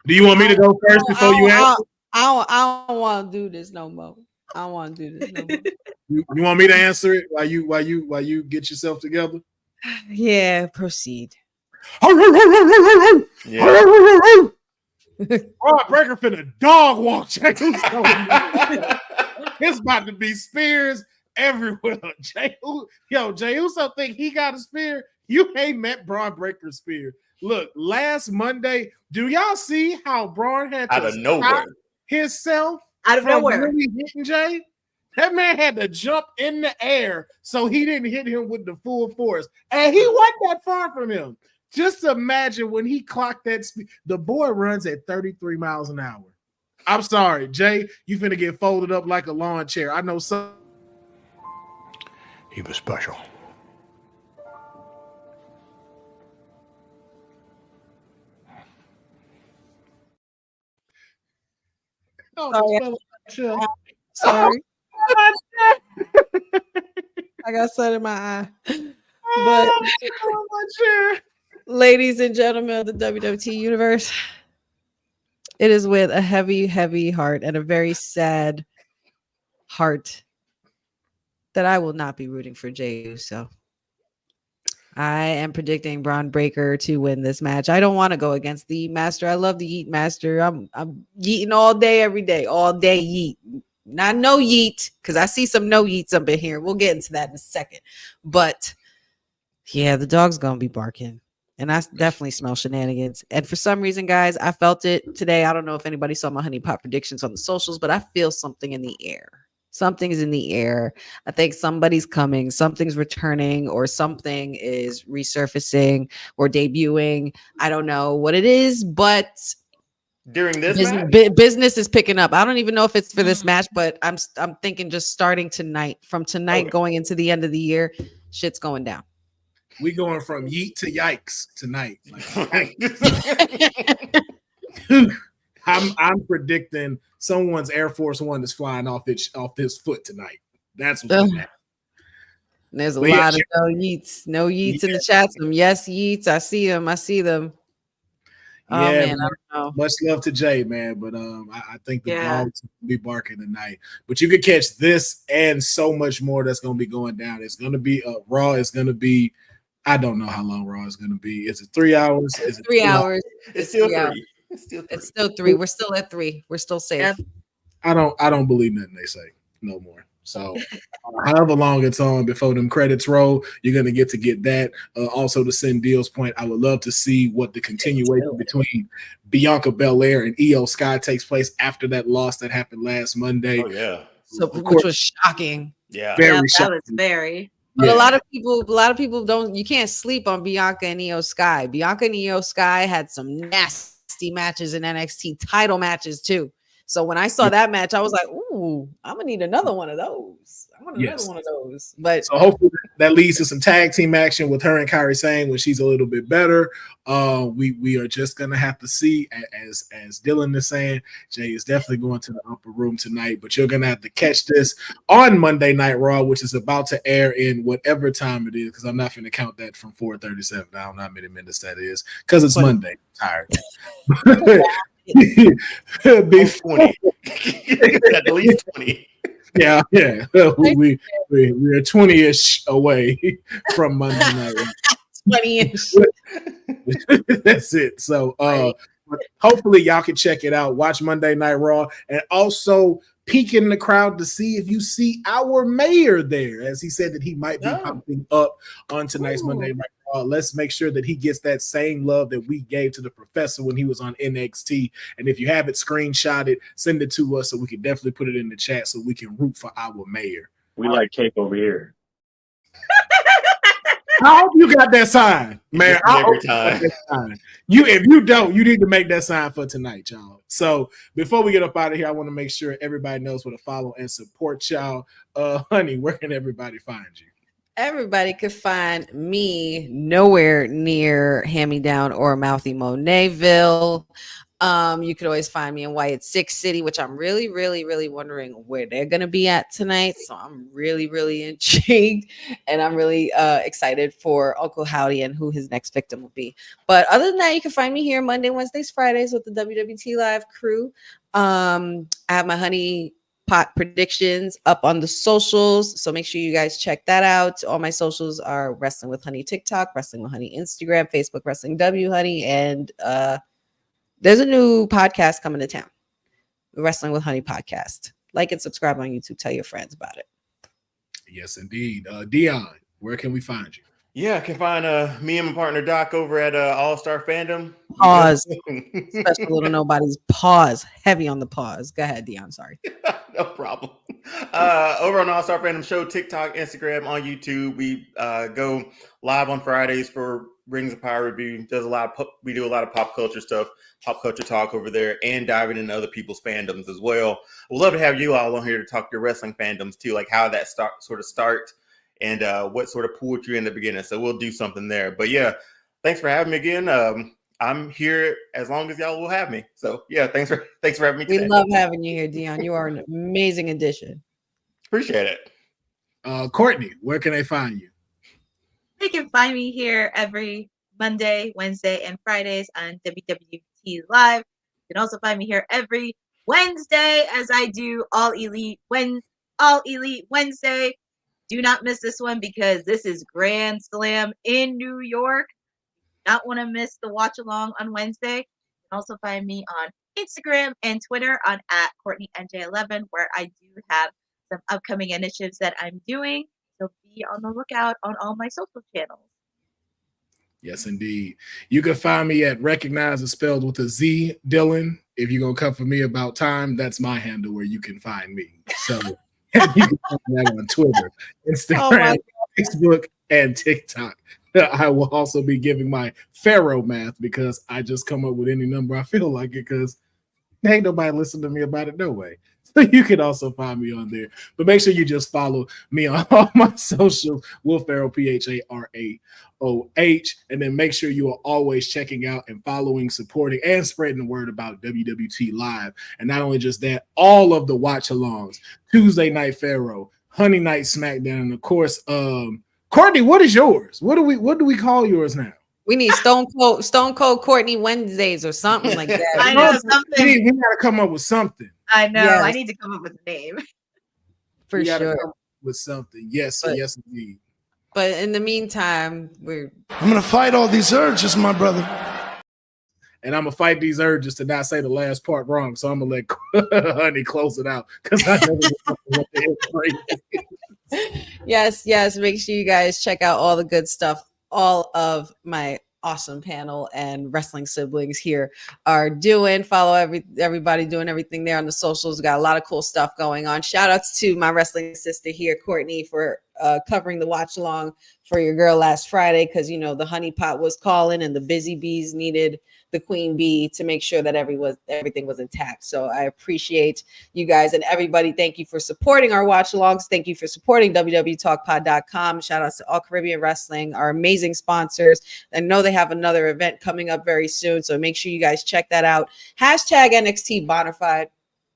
Do you want me to go first before you answer? I don't want to do this no more. I don't want to do this no more. You want me to answer it while you get yourself together? Yeah, proceed. Yeah. Breaker finna dog walk. Check this out. It's about to be spears everywhere. Jey Uso think he got a spear. You ain't met Braun Breaker's spear. Look, last Monday, do y'all see how Braun had to out of nowhere himself out of nowhere really hitting Jey? That man had to jump in the air so he didn't hit him with the full force, and he wasn't that far from him. Just imagine when he clocked that speed. The boy runs at 33 miles an hour. I'm sorry, Jey, you finna get folded up like a lawn chair. I know some. He was special. Sorry. I got sun in my eye. But ladies and gentlemen of the WWT universe, it is with a heavy, heavy heart and a very sad heart that I will not be rooting for Jey Uso. I am predicting Braun Breaker to win this match. I don't want to go against the Yeet Master. I love the Yeet Master. I'm yeeting all day, every day, all day yeet. Not no yeet, because I see some no yeets up in here. We'll get into that in a second. But yeah, the dog's gonna be barking. And I definitely smell shenanigans. And for some reason, guys, I felt it today. I don't know if anybody saw my honey pot predictions on the socials, but I feel something in the air. Something is in the air. I think somebody's coming, something's returning, or something is resurfacing or debuting. I don't know what it is, but During this match? business is picking up. I don't even know if it's for this match, but I'm thinking just starting tonight, from tonight going into the end of the year, shit's going down. We going from yeet to yikes tonight. I'm predicting someone's Air Force One is flying off his foot tonight. That's what's going to happen. There's a lot of no yeets. No yeets in the chat room. Yes, yeets. I see them. Oh man, I don't know. Much love to Jay, man. But I think the dogs will be barking tonight. But you can catch this and so much more that's going to be going down. It's going to be Raw. It's going to be. I don't know how long Raw is going to be. Is it 3 hours? Is it 3 hours? It's still 3. Hours. It's still 3. We're still at 3. We're still safe. Yep. I don't believe nothing they say no more. So however long it's on before them credits roll, you're going to get that. Also, to send Deal's point, I would love to see what the continuation between Bianca Belair and Io Sky takes place after that loss that happened last Monday. Oh, yeah. So, which was shocking. Yeah. Very that was very. But a lot of people don't. You can't sleep on Bianca and Io Sky. Bianca and Io Sky had some nasty matches in NXT, title matches too. So when I saw that match, I was like, "Ooh, I'm gonna need another one of those. I want another one of those." But so hopefully that leads to some tag team action with her and Kairi Sane when she's a little bit better. We are just gonna have to see, as Dylan is saying, Jay is definitely going to the upper room tonight, but you're gonna have to catch this on Monday Night Raw, which is about to air in whatever time it is, because I'm not gonna count that from 4:37. I don't know how many minutes that is, because it's Monday. I'm tired. Be 20. At least 20. Yeah. We're 20-ish away from Monday Night. 20-ish. That's it. So hopefully y'all can check it out. Watch Monday Night Raw, and also peek in the crowd to see if you see our mayor there, as he said that he might be popping up on tonight's Monday Night Raw. Let's make sure that he gets that same love that we gave to the professor when he was on NXT. And if you have it screenshotted, send it to us so we can definitely put it in the chat so we can root for our mayor. We like cake over here. I hope you got that sign, man. Every time. If you don't, you need to make that sign for tonight, y'all. So before we get up out of here, I want to make sure everybody knows where to follow and support y'all. Honey, where can everybody find you? Everybody could find me nowhere near Hand-Me-Down or Mouthy Monetville. You could always find me in Wyatt Six City, which I'm really, really, really wondering where they're going to be at tonight. So I'm really, really intrigued, and I'm really excited for Uncle Howdy and who his next victim will be. But other than that, you can find me here Monday, Wednesdays, Fridays with the WWT Live crew. I have my honey pot predictions up on the socials, so make sure you guys check that out. All my socials are Wrestling with Honey TikTok, Wrestling with Honey Instagram, Facebook Wrestling W Honey, and there's a new podcast coming to town, the Wrestling with Honey podcast. Like and subscribe on YouTube. Tell your friends about it. Yes, indeed. Dion, where can we find you? Yeah, I can find me and my partner Doc over at All Star Fandom. Pause. Special little nobody's pause. Heavy on the pause. Go ahead, Dion. Sorry. No problem. Over on All Star Fandom Show, TikTok, Instagram, on YouTube. We go live on Fridays for Rings of Power review. We do a lot of pop culture stuff, pop culture talk over there, and diving into other people's fandoms as well. We'd love to have you all on here to talk your wrestling fandoms too, like how that start and what sort of pulled you in the beginning. So we'll do something there. But yeah, thanks for having me again. I'm here as long as y'all will have me. So yeah, thanks for having me today. We love having you here, Dion. You are an amazing addition. Appreciate it. Courtney, where can they find you? They can find me here every Monday, Wednesday, and Fridays on WWT Live. You can also find me here every Wednesday as I do All Elite Wednesday. Do not miss this one because this is Grand Slam in New York. Not want to miss the watch along on Wednesday. also find me on Instagram and Twitter on @CourtneyNJ11, where I do have some upcoming initiatives that I'm doing. So be on the lookout on all my social channels. Yes, indeed. You can find me at Recognize Is Spelled with a Z, Dylan. If you're going to come for me about time, that's my handle where you can find me. So you can find that on Twitter, Instagram, Facebook, and TikTok. I will also be giving my Pharaoh math because I just come up with any number I feel like it because ain't nobody listen to me about it no way. So you can also find me on there. But make sure you just follow me on all my socials, willpharaoh, PHARAOH. And then make sure you are always checking out and following, supporting, and spreading the word about WWT Live. And not only just that, all of the watch-alongs, Tuesday Night Pharaoh, Honey Night SmackDown, and of course, Courtney, what is yours? What do we call yours now? We need Stone Cold Courtney Wednesdays or something like that. I know something. We gotta come up with something. I know. Yes. I need to come up with a name. For Come sure. up with something. Yes, yes, indeed. But in the meantime, I'm gonna fight all these urges, my brother. And I'm gonna fight these urges to not say the last part wrong. So I'm gonna let Honey close it out because I know what the yes. Make sure you guys check out all the good stuff. All of my awesome panel and wrestling siblings here are doing. Follow everybody doing everything there on the socials. We got a lot of cool stuff going on. Shout outs to my wrestling sister here, Courtney, for covering the watch along for your girl last Friday because the honey pot was calling and the busy bees needed the queen bee to make sure that everything was intact. So I appreciate you guys and everybody. Thank you for supporting our watch alongs. Thank you for supporting wwtalkpod.com. Shout outs to All Caribbean Wrestling, our amazing sponsors. I know they have another event coming up very soon. So make sure you guys check that out. Hashtag NXT Bonnerfide.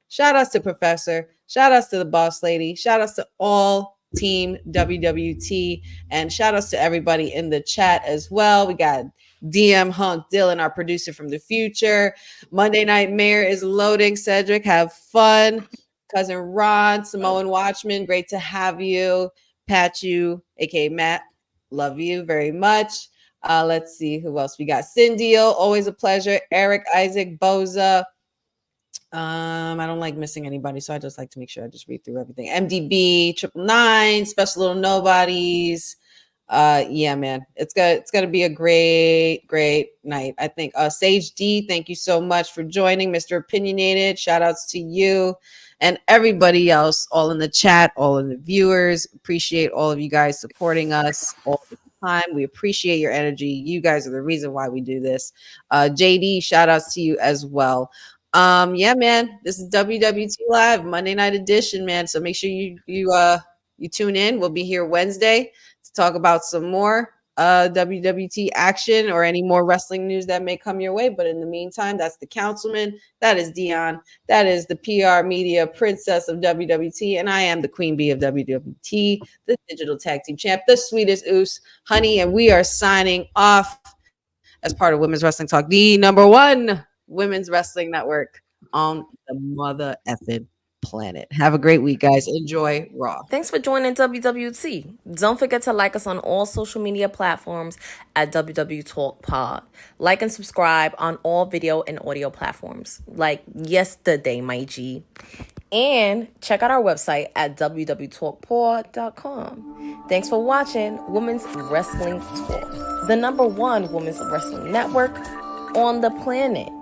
Shout outs to Professor. Shout outs to the boss lady. Shout outs to all team WWT and shout outs to everybody in the chat as well. We got DM Hunk Dylan, our producer from the future. Monday Night Mayor is loading. Cedric, have fun. Cousin Ron, Samoan Watchman, great to have you. Patchu, aka Matt, love you very much. Let's see who else we got. Cindy, always a pleasure. Eric, Isaac, Boza. I don't like missing anybody, so I just like to make sure I just read through everything. MDB, 999, Special Little Nobodies. Yeah, man, it's gonna be a great night. I think Sage D, thank you so much for joining. Mr. Opinionated, shout outs to you and everybody else, all in the chat, all in the viewers. Appreciate all of you guys supporting us all the time. We appreciate your energy. You guys are the reason why we do this. JD, shout outs to you as well. Yeah, man, this is WWT Live Monday night edition, man. So make sure you tune in. We'll be here Wednesday to talk about some more WWT action or any more wrestling news that may come your way. But in the meantime, that's the councilman. That is Dion. That is the PR media princess of WWT. And I am the queen bee of WWT, the digital tag team champ, the sweetest oos, Honey. And we are signing off as part of Women's Wrestling Talk, the #1 women's wrestling network on the mother effing planet. Have a great week, guys. Enjoy Raw. Thanks for joining WWT. Don't forget to like us on all social media platforms at wwtalkpod. Like and subscribe on all video and audio platforms like yesterday, my G. And check out our website at wwtalkpod.com. Thanks for watching Women's Wrestling Talk, the #1 women's wrestling network on the planet.